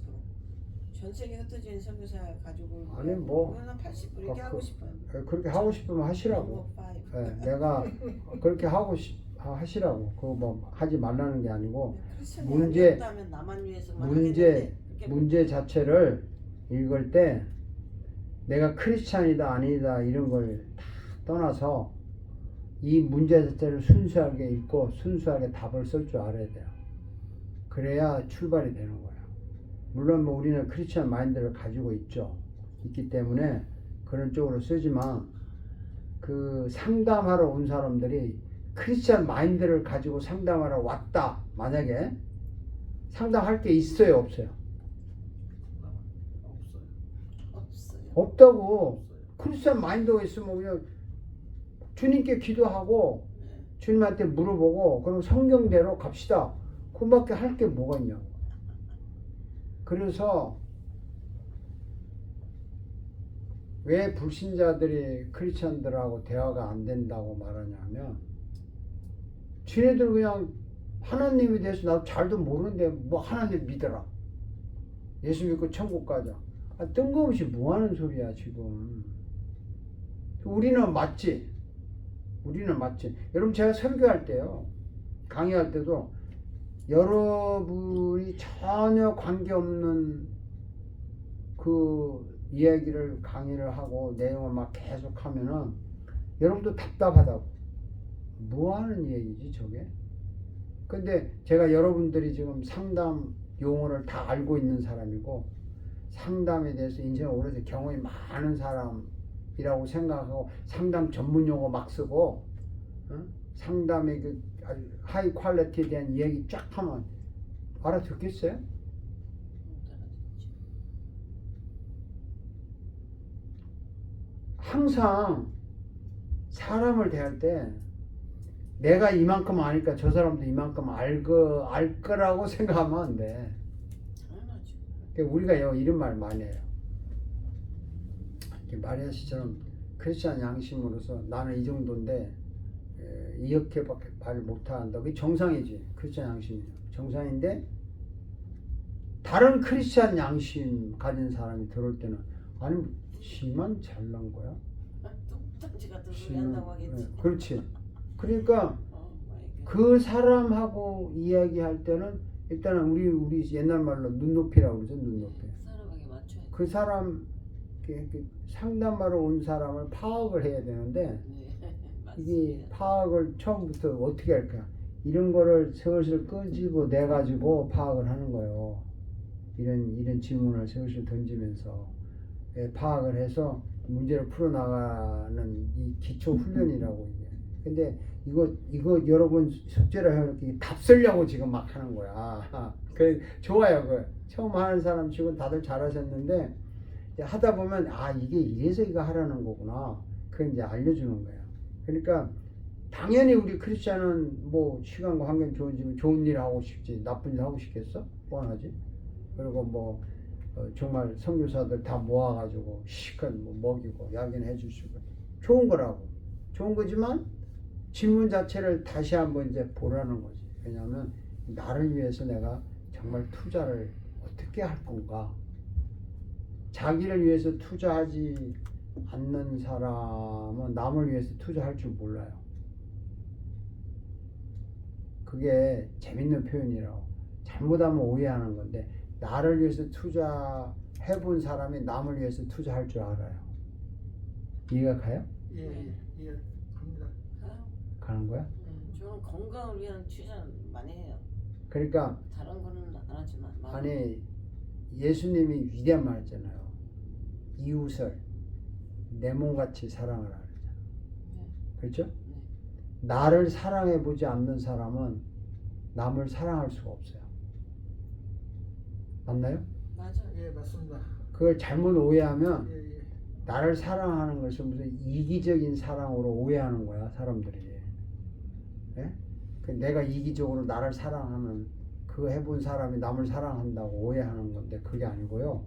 Speaker 3: 전 세계 흩어져 있는 선교사 가족을
Speaker 1: 아니, 뭐,
Speaker 3: 한 80% 이렇게 하고 싶어요.
Speaker 1: 그렇게 하고 싶으면 하시라고. 내가 그렇게 하시라고. 그거 뭐 하지 말라는 게 아니고 문제 자체를 읽을 때 내가 크리스찬이다 아니다 이런 걸 다 떠나서 이 문제 자체를 순수하게 읽고 순수하게 답을 쓸 줄 알아야 돼요. 그래야 출발이 되는 거예요. 물론 뭐 우리는 크리스찬 마인드를 가지고 있기 때문에 그런 쪽으로 쓰지만 그 상담하러 온 사람들이 크리스찬 마인드를 가지고 상담하러 왔다. 만약에 상담할 게 있어요, 없어요?
Speaker 3: 없어요.
Speaker 1: 없다고. 크리스찬 마인드가 있으면 그냥 주님께 기도하고 주님한테 물어보고 그럼 성경대로 갑시다. 그밖에 할 게 뭐가 있냐고. 그래서 왜 불신자들이 크리스찬들하고 대화가 안 된다고 말하냐면 지네들 그냥 하나님에 대해서 나도 잘도 모르는데 뭐 하나님 믿어라. 예수 믿고 천국 가자. 뜬금없이 뭐 하는 소리야 지금. 우리는 맞지. 여러분 제가 설교할 때요. 강의할 때도 여러분이 전혀 관계없는 그 이야기를 강의를 하고 내용을 막 계속 하면은 여러분도 답답하다고. 뭐 하는 얘기지 저게? 근데 제가 여러분들이 지금 상담 용어를 다 알고 있는 사람이고 상담에 대해서 인생을 오래돼서 경험이 많은 사람이라고 생각하고 상담 전문 용어 막 쓰고 상담의 그 하이 퀄리티에 대한 이야기 쫙 하면 알아듣겠어요? 항상 사람을 대할 때 내가 이만큼 아니까 저 사람도 이만큼 알 거라고 생각하면 안 돼. 우리가 이런 말 많이 해요. 마리아 씨처럼 크리스찬 양심으로서 나는 이 정도인데 이렇게밖에 말 못한다. 그게 정상이지. 크리스찬 양심이 정상인데 다른 크리스찬 양심 가진 사람이 들어올 때는 아니 지만 잘난 거야?
Speaker 3: 뚱딴지 같은 소리 한다고 하겠지.
Speaker 1: 그렇지. 그러니까 그 사람하고 이야기할 때는 일단은 우리 옛날 말로 눈높이라고 그러죠. 눈높이.
Speaker 3: 사람에게 맞춰야 돼.
Speaker 1: 그 사람 상담하러 온 사람을 파악을 해야 되는데 이게 파악을 처음부터 어떻게 할까? 이런 거를 슬슬 끄집어 내 가지고 파악을 하는 거예요. 이런 질문을 슬슬 던지면서 파악을 해서 문제를 풀어나가는 이 기초 훈련이라고 이게. 근데 이거 여러분 숙제를 해놓고 답 쓰려고 지금 막 하는 거야. 그 좋아요. 그 처음 하는 사람 치고 다들 잘하셨는데 하다 보면 이게 이래서 이거 하라는 거구나. 그걸 이제 알려주는 거야. 그러니까 당연히 우리 크리스찬은 뭐 시간과 환경 좋은 일 하고 싶지 나쁜 일 하고 싶겠어? 뻔하지. 그리고 뭐 정말 선교사들 다 모아가지고 시컷 먹이고 야기해 주시고 좋은 거라고. 좋은 거지만 질문 자체를 다시 한번 이제 보라는 거지. 왜냐하면 나를 위해서 내가 정말 투자를 어떻게 할 건가. 자기를 위해서 투자하지 않는 사람은 남을 위해서 투자할 줄 몰라요. 그게 재밌는 표현이라고. 잘못하면 오해하는 건데 나를 위해서 투자해본 사람이 남을 위해서 투자할 줄 알아요. 이해가 가요?
Speaker 4: 예, 갑니다.
Speaker 3: 가는
Speaker 1: 거야?
Speaker 3: 저는 건강을 위한 투자는 많이 해요.
Speaker 1: 그러니까
Speaker 3: 다른 거는 안 하지만
Speaker 1: 아니 예수님이 위대한 말 했잖아요. 이웃을 내 몸같이 사랑하라 그러잖아. 그렇죠? 나를 사랑해 보지 않는 사람은 남을 사랑할 수가 없어요. 맞나요?
Speaker 3: 맞아요.
Speaker 4: 예, 맞습니다.
Speaker 1: 그걸 잘못 오해하면
Speaker 4: 예.
Speaker 1: 나를 사랑하는 것을 무슨 이기적인 사랑으로 오해하는 거야, 사람들이. 예? 내가 이기적으로 나를 사랑하면 그거 해본 사람이 남을 사랑한다고 오해하는 건데 그게 아니고요.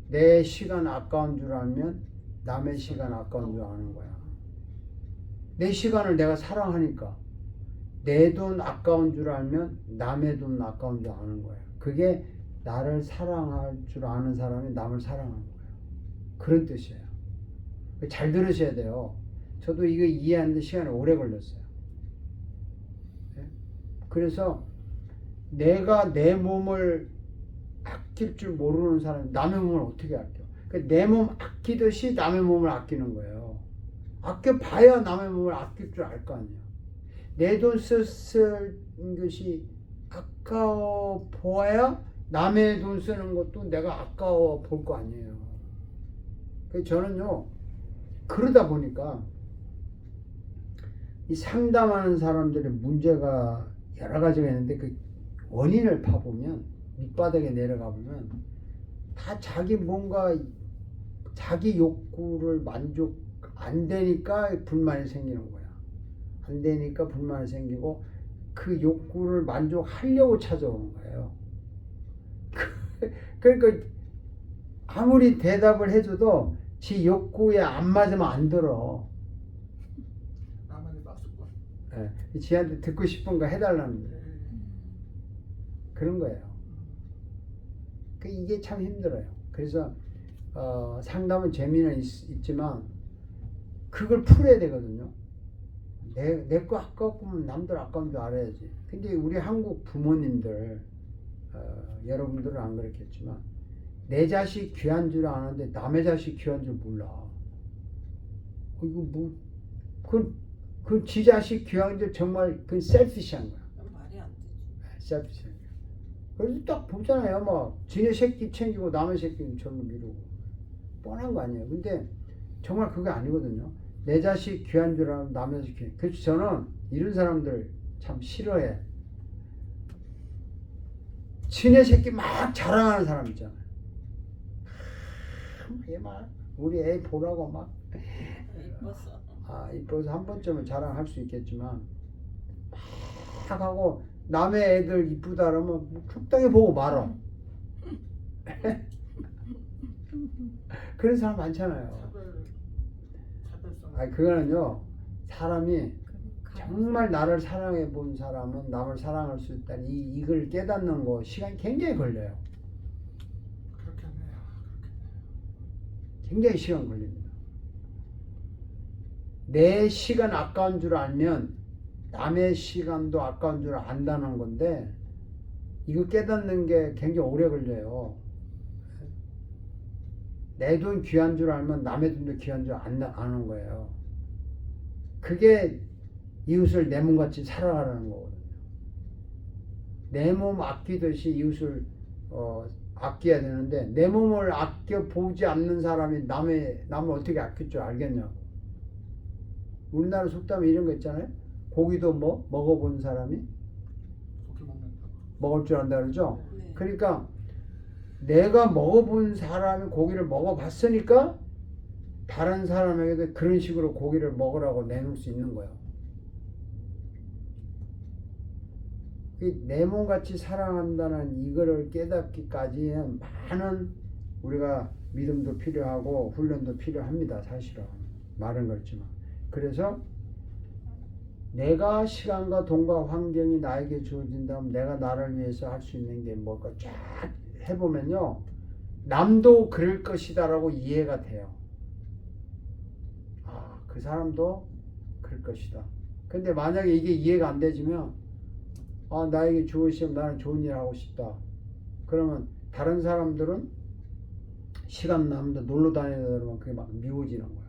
Speaker 1: 내 시간 아까운 줄 알면 남의 시간 아까운 줄 아는 거야. 내 시간을 내가 사랑하니까 내 돈 아까운 줄 알면 남의 돈 아까운 줄 아는 거예요. 그게 나를 사랑할 줄 아는 사람이 남을 사랑하는 거예요. 그런 뜻이에요. 잘 들으셔야 돼요. 저도 이거 이해하는데 시간이 오래 걸렸어요. 그래서 내가 내 몸을 아낄 줄 모르는 사람이 남의 몸을 어떻게 아껴? 내 몸 아끼듯이 남의 몸을 아끼는 거예요. 아껴봐야 남의 몸을 아낄 줄 알 거 아니에요. 내 돈 썼을 것이 아까워 보아야 남의 돈 쓰는 것도 내가 아까워 볼 거 아니에요. 그래서 저는요, 그러다 보니까 이 상담하는 사람들의 문제가 여러 가지가 있는데 그 원인을 파보면 밑바닥에 내려가 보면 다 자기 뭔가 자기 욕구를 만족 안 되니까 불만이 생기는 거야. 안 되니까 불만이 생기고 그 욕구를 만족하려고 찾아오는 거예요. 그러니까 아무리 대답을 해줘도 지 욕구에 안 맞으면 안 들어.
Speaker 4: 나만의 맛있고.
Speaker 1: 지한테 듣고 싶은 거 해달라는 거예요. 그런 거예요. 이게 참 힘들어요. 그래서 상담은 재미는 있지만 그걸 풀어야 되거든요. 내 거 아까우면 남들 아까운 줄 알아야지. 근데 우리 한국 부모님들 여러분들은 안 그렇겠지만 내 자식 귀한 줄 아는데 남의 자식 귀한 줄 몰라. 이거 뭐 그 지 자식 귀한 줄 정말 그건 셀피시한 거야.
Speaker 3: 말이 안 되지.
Speaker 1: 셀피시한 거야. 그래서 딱 보잖아요. 막 지네 새끼 챙기고 남의 새끼는 절로 미루고 뻔한 거 아니에요. 근데 정말 그게 아니거든요. 내 자식 귀한 줄 아는 남의 자식 귀한. 그래서 저는 이런 사람들 참 싫어해. 지네 새끼 막 자랑하는 사람 있잖아요. 얘 막 우리 애 보라고 막
Speaker 3: 이뻤어.
Speaker 1: 이뻐서 한 번쯤은 자랑할 수 있겠지만 막 하고 남의 애들 이쁘다 그러면 적당히 보고 말어. 그런 사람 많잖아요.
Speaker 4: 차별성.
Speaker 1: 그거는요, 사람이 정말 나를 사랑해 본 사람은 남을 사랑할 수 있다. 이걸 깨닫는 거 시간이 굉장히 걸려요.
Speaker 4: 그렇겠네요.
Speaker 1: 굉장히 시간 걸립니다. 내 시간 아까운 줄 알면 남의 시간도 아까운 줄 안다는 건데 이거 깨닫는 게 굉장히 오래 걸려요. 내 돈 귀한 줄 알면 남의 돈도 귀한 줄 아는 거예요. 그게 이웃을 내 몸같이 살아가라는 거거든요. 내 몸 아끼듯이 이웃을 아껴야 되는데 내 몸을 아껴 보지 않는 사람이 남을 어떻게 아낄 줄 알겠냐고. 우리나라 속담에 이런 거 있잖아요. 고기도 먹어본 사람이
Speaker 4: 고기 먹는다.
Speaker 1: 먹을 줄 안다 그러죠.
Speaker 3: 네.
Speaker 1: 그러니까 내가 먹어본 사람이 고기를 먹어봤으니까 다른 사람에게도 그런 식으로 고기를 먹으라고 내놓을 수 있는 거예요. 내 몸같이 사랑한다는 이거를 깨닫기까지는 많은 우리가 믿음도 필요하고 훈련도 필요합니다. 사실은 말은 그렇지만. 그래서 내가 시간과 돈과 환경이 나에게 주어진다면 내가 나를 위해서 할 수 있는 게 뭘까 쫙 해보면요, 남도 그럴 것이다라고 이해가 돼요. 그 사람도 그럴 것이다. 근데 만약에 이게 이해가 안 되지면 나에게 주어지면 나는 좋은 일 하고 싶다. 그러면 다른 사람들은 시간 남는데 놀러 다니다 그러면 그게 막 미워지는 거야.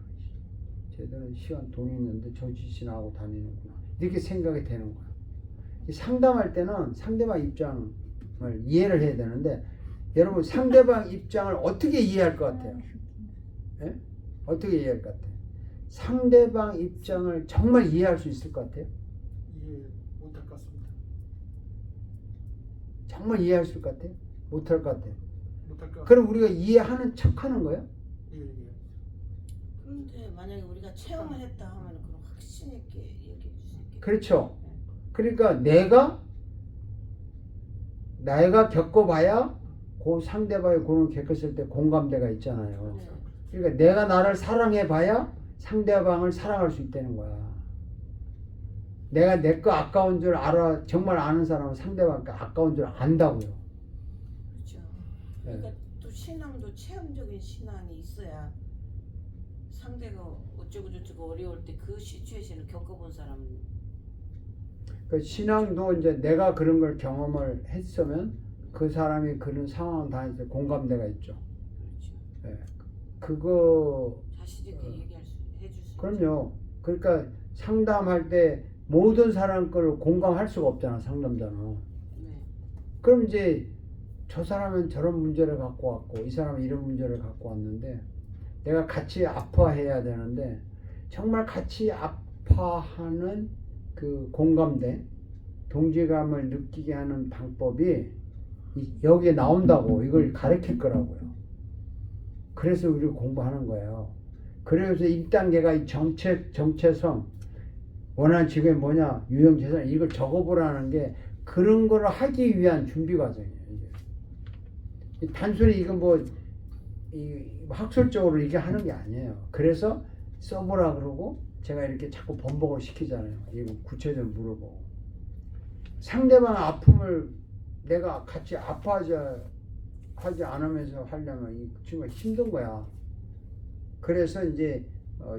Speaker 1: 쟤들은 시간 돈이 있는데 저 짓이나 하고 다니는구나. 이렇게 생각이 되는 거야. 상담할 때는 상대방 입장을 이해를 해야 되는데 여러분 상대방 입장을 어떻게 이해할 것 같아요? 예? 어떻게 이해할 것 같아요? 상대방 입장을 정말 이해할 수 있을 것 같아요?
Speaker 4: 이해 못할 것 같습니다.
Speaker 1: 정말 이해할 수 있을 것 같아요? 못할 것 같아요?
Speaker 4: 못할 것.
Speaker 1: 그럼 우리가 이해하는 척하는 거예요?
Speaker 4: 예.
Speaker 3: 그런데 만약에 우리가 체험을 했다 하면 그럼 확신 있게 얘기해 줄 수 있겠죠.
Speaker 1: 그렇죠. 그러니까 내가 겪어봐야 그 상대방이 그걸 겪었을 때 공감대가 있잖아요.
Speaker 3: 네.
Speaker 1: 그러니까 내가 나를 사랑해봐야 상대방을 사랑할 수 있다는 거야. 내가 내 거 아까운 줄 알아. 정말 아는 사람은 상대방 거 아까운 줄 안다고요.
Speaker 3: 그렇죠.
Speaker 1: 네.
Speaker 3: 그러니까 또 신앙도 체험적인 신앙이 있어야 상대가 어쩌고 저쩌고 어려울 때 그 시츄에이션을 겪어본 사람은
Speaker 1: 그 신앙도 이제 내가 그런 걸 경험을 했으면 그 사람이 그런 상황 당했을 때 공감대가 있죠.
Speaker 3: 그렇죠.
Speaker 1: 예. 그거
Speaker 3: 자신 있게 해줄 수
Speaker 1: 그럼요. 그러니까 상담할 때 모든 사람 걸 공감할 수가 없잖아, 상담자는.
Speaker 3: 있죠. 네.
Speaker 1: 그럼 이제 저 사람은 저런 문제를 갖고 왔고 이 사람은 이런 문제를 갖고 왔는데 내가 같이 아파해야 되는데 정말 같이 아파하는 그 공감대, 동지감을 느끼게 하는 방법이 여기에 나온다고 이걸 가르칠 거라고요. 그래서 우리가 공부하는 거예요. 그래서 1단계가 이 정체성, 원하는 직업이 뭐냐, 유형재산 이걸 적어보라는 게 그런 거를 하기 위한 준비 과정이에요. 이게. 단순히 이건 뭐 학술적으로 이렇게 하는 게 아니에요. 그래서 써보라 그러고 제가 이렇게 자꾸 번복을 시키잖아요. 이거 구체적으로 물어보고. 상대방 아픔을 내가 같이 아파하지 않으면서 하려면 이 친구가 힘든 거야. 그래서 이제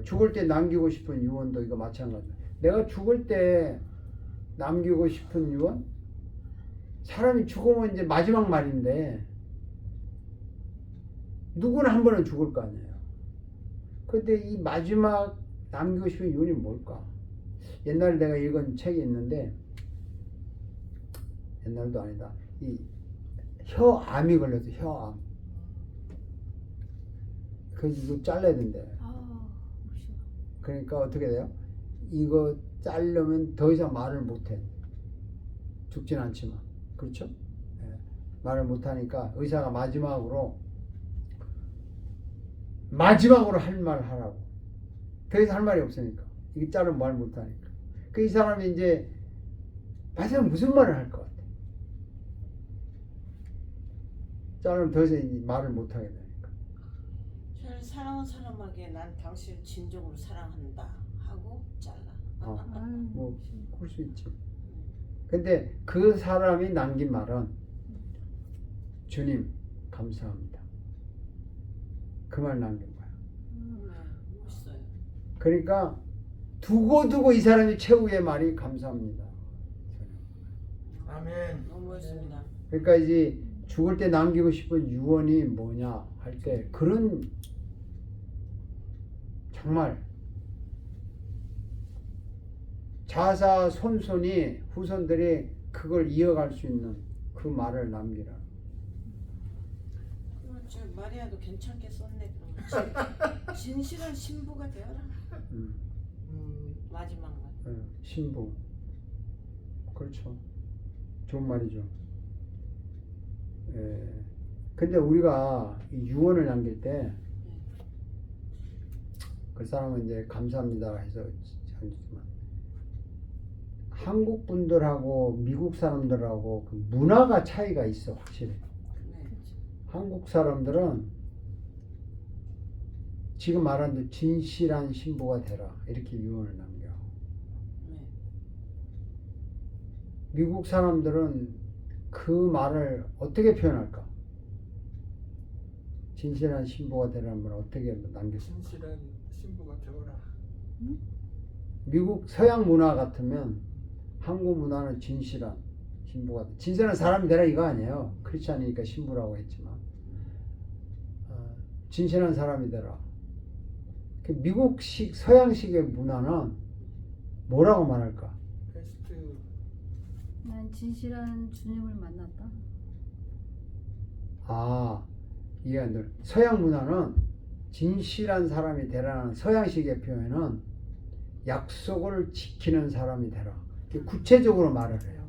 Speaker 1: 죽을 때 남기고 싶은 유언도 이거 마찬가지야. 내가 죽을 때 남기고 싶은 유언? 사람이 죽으면 이제 마지막 말인데 누구나 한 번은 죽을 거 아니에요. 근데 이 마지막 남기고 싶은 유언이 뭘까? 옛날에 내가 읽은 책이 있는데 옛날도 아니다. 이 혀암이 걸려서 혀암. 그래서 이거 잘라야 된대.
Speaker 2: 무서워.
Speaker 1: 그러니까 어떻게 돼요? 이거 자르면 더 이상 말을 못해. 죽진 않지만. 그렇죠? 예. 말을 못하니까 의사가 마지막으로 할 말 하라고. 더 이상 할 말이 없으니까. 이게 자르면 말 못하니까. 그 이 사람이 이제 마지막 무슨 말을 할 것 같아? 자르면 더 이상 말을 못하게 되니까.
Speaker 3: 저를 사랑하는 사람에게 난 당신을 진정으로 사랑한다 하고 잘라.
Speaker 1: 뭐 할 수 있지. 근데 그 사람이 남긴 말은 주님 감사합니다. 그 말 남긴 거야.
Speaker 3: 네, 멋있어요.
Speaker 1: 그러니까 두고 이 사람이 최후의 말이 감사합니다.
Speaker 4: 아멘.
Speaker 3: 너무 멋있습니다.
Speaker 1: 그러니까 이제 죽을 때 남기고 싶은 유언이 뭐냐 할 때 그런 정말 자사 손손이 후손들이 그걸 이어갈 수 있는 그 말을 남기라.
Speaker 3: 저 마리아도 괜찮게 썼네. 그럼 진실한 신부가 되어라. 마지막 말.
Speaker 1: 신부. 그렇죠. 좋은 말이죠. 근데 우리가 이 유언을 남길 때 그 사람은 이제 감사합니다 해서 하지만 한국 분들하고 미국 사람들하고 그 문화가 차이가 있어 확실히.
Speaker 3: 네.
Speaker 1: 한국 사람들은 지금 말한 대로 진실한 신부가 되라 이렇게 유언을 남겨.
Speaker 3: 네.
Speaker 1: 미국 사람들은 그 말을 어떻게 표현할까? 진실한 신부가 되라는 말 어떻게 남겼을까?
Speaker 4: 진실한 신부가 되어라.
Speaker 1: 미국 서양 문화 같으면 한국 문화는 진실한 신부가 돼. 진실한 사람이 되라 이거 아니에요. 크리스찬이니까 신부라고 했지만 진실한 사람이 되라. 그 미국식 서양식의 문화는 뭐라고 말할까?
Speaker 4: 베스트.
Speaker 2: 난 진실한 주님을 만났다.
Speaker 1: 이게 안 돼. 서양 문화는 진실한 사람이 되라는 서양식의 표현은 약속을 지키는 사람이 되라. 구체적으로 말을 해요.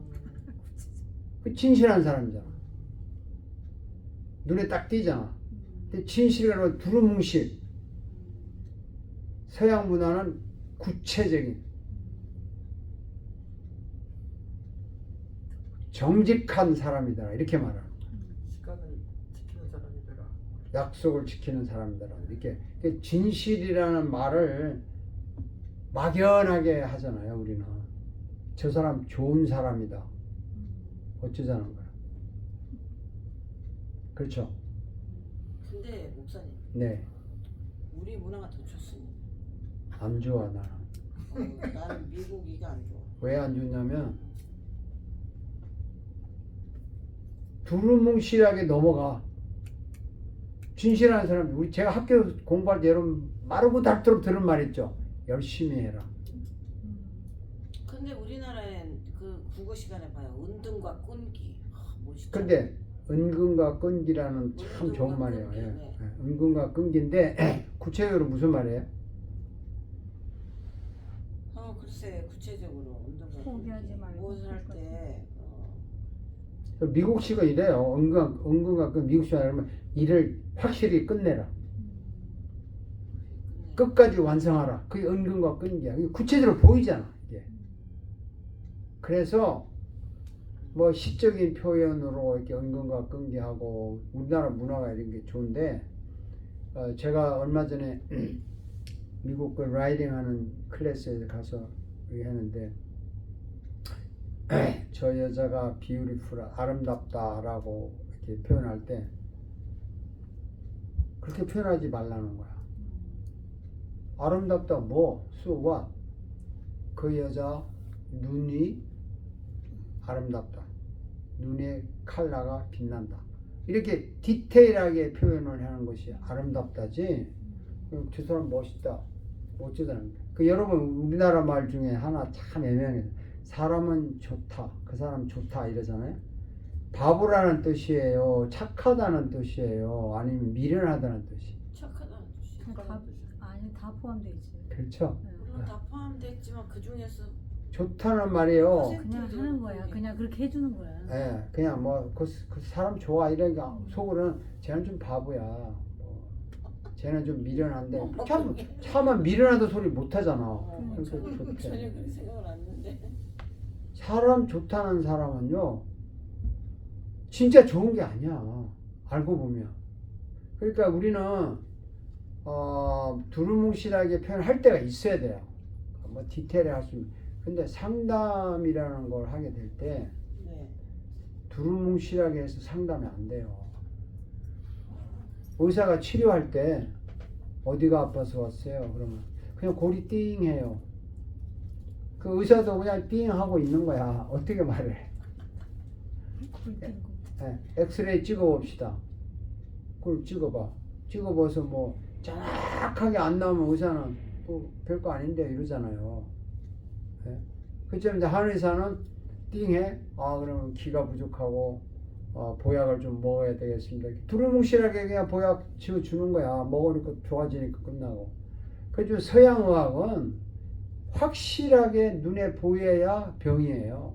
Speaker 1: 그 진실한 사람이잖아. 눈에 딱 띄잖아. 근데 진실이라는 두루뭉실. 서양 문화는 구체적인 정직한 사람이다 이렇게 말하는 거야.
Speaker 4: 시간을 지키는 사람이 되라.
Speaker 1: 약속을 지키는 사람이다 이렇게. 진실이라는 말을 막연하게 하잖아요 우리는. 저 사람 좋은 사람이다. 어쩌자는 거야. 그렇죠?
Speaker 3: 근데 목사님,
Speaker 1: 네.
Speaker 3: 우리 문화가 더 좋습니다.
Speaker 1: 안 좋아 나는.
Speaker 3: 나는 미국이가 안 좋아.
Speaker 1: 왜 안 좋냐면 두루뭉실하게 넘어가. 진실한 사람, 우리 제가 학교 공부할 때 여러분 마르고 닳도록 들은 말 있죠. 열심히 해라.
Speaker 3: 근데 우리나라엔 그 국어 시간에 봐요. 은등과 끈기. 멋있죠.
Speaker 1: 근데 은근과 끈기라는 참 좋은
Speaker 3: 은근과
Speaker 1: 말이에요.
Speaker 3: 끈기,
Speaker 1: 예.
Speaker 3: 네.
Speaker 1: 예. 은근과 끈기인데 구체적으로 무슨 말이에요?
Speaker 3: 글쎄 구체적으로 은등과
Speaker 2: 포기하지
Speaker 3: 끈기.
Speaker 2: 말고
Speaker 3: 무엇을 할 때
Speaker 1: 미국식은 이래요. 은근과 끈기. 미국식 하면 일을 확실히 끝내라. 끝까지 완성하라. 그게 은근과 끈기야. 이게 구체적으로 보이잖아. 이게. 그래서 뭐 시적인 표현으로 이렇게 은근과 끈기하고 우리나라 문화가 이런 게 좋은데 제가 얼마 전에 미국 그 라이딩하는 클래스에 가서 했는데 저 여자가 beautiful 아름답다라고 이렇게 표현할 때 그렇게 표현하지 말라는 거야. 아름답다 뭐? So what? 그 여자 눈이 아름답다. 눈의 컬러가 빛난다. 이렇게 디테일하게 표현을 하는 것이 아름답다지. 저 사람 멋있다. 어쩌다는 거야. 그 여러분 우리나라 말 중에 하나 참 애매해요. 사람은 좋다. 그 사람 좋다 이러잖아요. 바보라는 뜻이에요. 착하다는 뜻이에요. 아니면 미련하다는 뜻이.
Speaker 3: 착하다는 뜻이.
Speaker 2: 아니 다 포함되어 있어요.
Speaker 1: 그렇죠.
Speaker 3: 물론 다 포함되어 있지만 그 중에서
Speaker 1: 좋다는 말이에요.
Speaker 2: 그냥 하는 거야. 그냥 그렇게 해주는 거야.
Speaker 1: 예, 그냥 뭐 그 사람 좋아 이러니까 속으로는 쟤는 좀 바보야. 뭐, 쟤는 좀 미련한데 차마 미련하다 소리 못 하잖아. 그러니까
Speaker 3: 전혀
Speaker 1: 좋대.
Speaker 3: 그렇게 생각을 안 했는데.
Speaker 1: 사람 좋다는 사람은요, 진짜 좋은 게 아니야. 알고 보면. 그러니까 우리는 두루뭉실하게 표현할 때가 있어야 돼요. 뭐 디테일에 할 수 있는. 근데 상담이라는 걸 하게 될 때
Speaker 3: 네.
Speaker 1: 두루뭉실하게 해서 상담이 안 돼요. 의사가 치료할 때 어디가 아파서 왔어요? 그러면 그냥 골이 띵해요. 그 의사도 그냥 띵 하고 있는 거야. 어떻게 말해? 네, 엑스레이 찍어봅시다. 그걸 찍어봐. 찍어봐서 뭐 정확하게 안 나오면 의사는 뭐 별거 아닌데 이러잖아요. 네? 그쯤 이제 한 의사는 띵해. 그러면 기가 부족하고 보약을 좀 먹어야 되겠습니다. 두루뭉실하게 그냥 보약 지어주는 거야. 먹으니까 좋아지니까 끝나고. 그래서 서양의학은 확실하게 눈에 보여야 병이에요.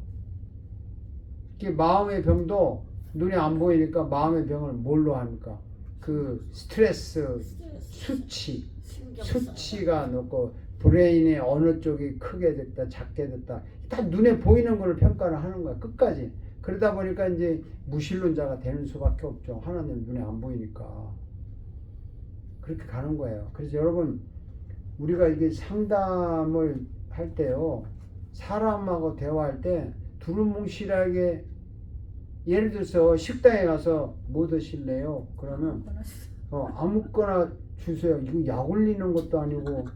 Speaker 1: 마음의 병도 눈에 안 보이니까 마음의 병을 뭘로 합니까? 그 스트레스, 수치가 높고 브레인의 어느 쪽이 크게 됐다, 작게 됐다. 다 눈에 보이는 걸 평가를 하는 거야. 끝까지. 그러다 보니까 이제 무신론자가 되는 수밖에 없죠. 하나님 눈에 안 보이니까. 그렇게 가는 거예요. 그래서 여러분, 우리가 이게 상담을 할 때요, 사람하고 대화할 때 두루뭉실하게, 예를 들어서 식당에 가서 뭐 드실래요? 그러면 아무거나 주세요. 이거 약 올리는 것도 아니고,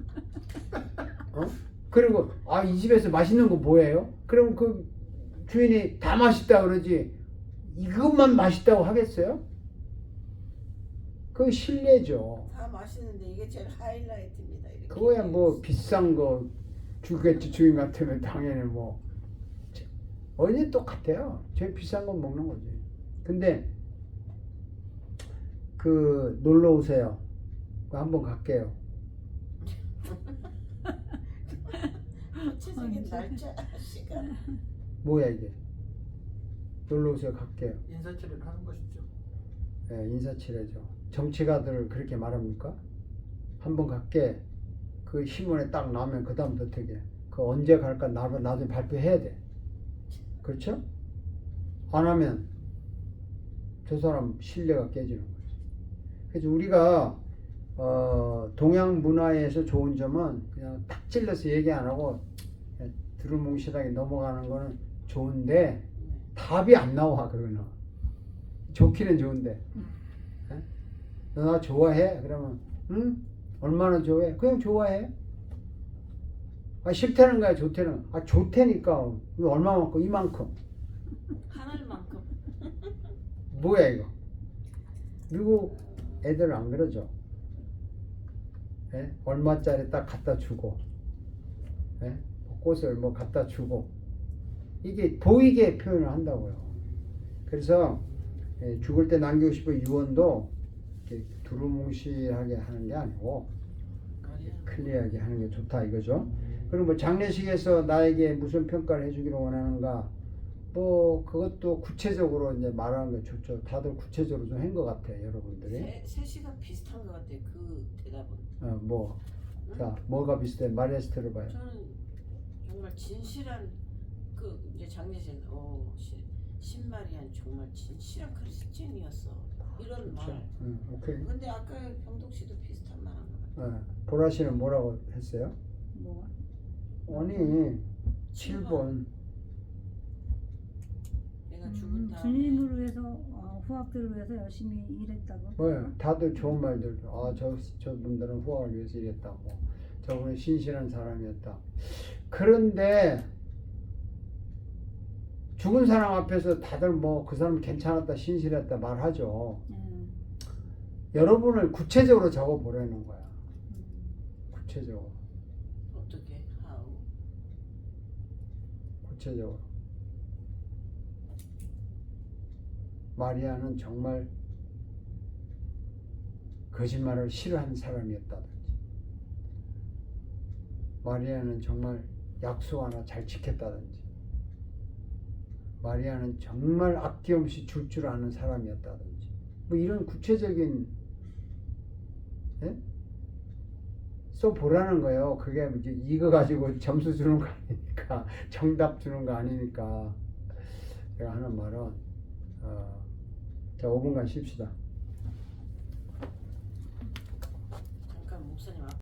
Speaker 1: 그리고 이 집에서 맛있는 거 뭐예요? 그럼 그 주인이 다 맛있다 그러지 이것만 맛있다고 하겠어요? 그거 실례죠.
Speaker 3: 다 맛있는데 이게 제일 하이라이트입니다. 이렇게
Speaker 1: 그거야 뭐 비싼 거 주겠지. 주인 같으면 당연히 뭐 어디 똑같아요. 제일 비싼 거 먹는 거지. 근데 그 놀러 오세요. 한번 갈게요.
Speaker 3: 구체적인 날짜, 시간.
Speaker 1: 뭐야 이게? 놀러 오세요. 갈게요.
Speaker 4: 인사치레를 하는 것이죠.
Speaker 1: 네, 인사치레죠. 정치가들 그렇게 말합니까? 한번 갈게. 그 신문에 딱 나오면 그 다음부터 어떻게? 그 언제 갈까 나중에 발표해야 돼. 그렇죠? 안 하면 저 사람 신뢰가 깨지는 거죠. 그래서 우리가 동양 문화에서 좋은 점은 그냥 딱 찔러서 얘기 안 하고 두루뭉실하게 넘어가는 거는 좋은데
Speaker 3: 네.
Speaker 1: 답이 안 나와. 그거는 좋기는 좋은데 너 나 좋아해? 그러면 응? 얼마나 좋아해? 그냥 좋아해. 아 싫다는 거야 좋다는 거야. 아 좋다니까. 이거 얼마만큼? 이만큼.
Speaker 3: 하늘만큼.
Speaker 1: 뭐야 이거? 미국 애들은 안 그러죠. 예? 얼마짜리 딱 갖다 주고, 예? 꽃을 뭐 갖다 주고, 이게 보이게 표현을 한다고요. 그래서 죽을 때 남기고 싶은 유언도 이렇게 두루뭉실하게 하는 게 아니고 클리어하게 하는 게 좋다 이거죠. 그리고 뭐 장례식에서 나에게 무슨 평가를 해주기를 원하는가, 뭐 그것도 구체적으로 이제 말하는 게 좋죠. 다들 구체적으로 좀 한 것 같아요, 여러분들이.
Speaker 3: 셋이가 비슷한 것 같아요. 그 대답은.
Speaker 1: 뭐, 자, 뭐가 비슷해? 마리아스트를 봐요.
Speaker 3: 저는 정말 진실한 그 이제 장례식 신마리안 정말 진실한 크리스천이었어. 이런 말.
Speaker 1: 오케이.
Speaker 3: 근데 아까 병덕 씨도 비슷한 말 한 것 같아요.
Speaker 1: 보라 씨는 뭐라고 했어요?
Speaker 2: 뭐
Speaker 1: 아니, 7번.
Speaker 3: 내가 죽은 다음에
Speaker 2: 주님을 위해서 후학들을 위해서 열심히 일했다고.
Speaker 1: 뭐야? 다들 좋은 말들. 저분들은 후학을 위해서 일했다고. 저분은 신실한 사람이었다. 그런데 죽은 사람 앞에서 다들 뭐 그 사람 괜찮았다, 신실했다 말하죠. 여러분을 구체적으로 적어 보라는 거야. 구체적으로.
Speaker 3: 어떻게 how
Speaker 1: 구체적으로. 마리아는 정말 거짓말을 싫어하는 사람이었다든지, 마리아는 정말 약속 하나 잘 지켰다든지, 마리아는 정말 아낌없이 줄 줄 아는 사람이었다든지, 뭐 이런 구체적인 써보라는 거예요. 그게 이거 가지고 점수 주는 거 아니니까, 정답 주는 거 아니니까. 제가 하는 말은 자 5분간 쉽시다.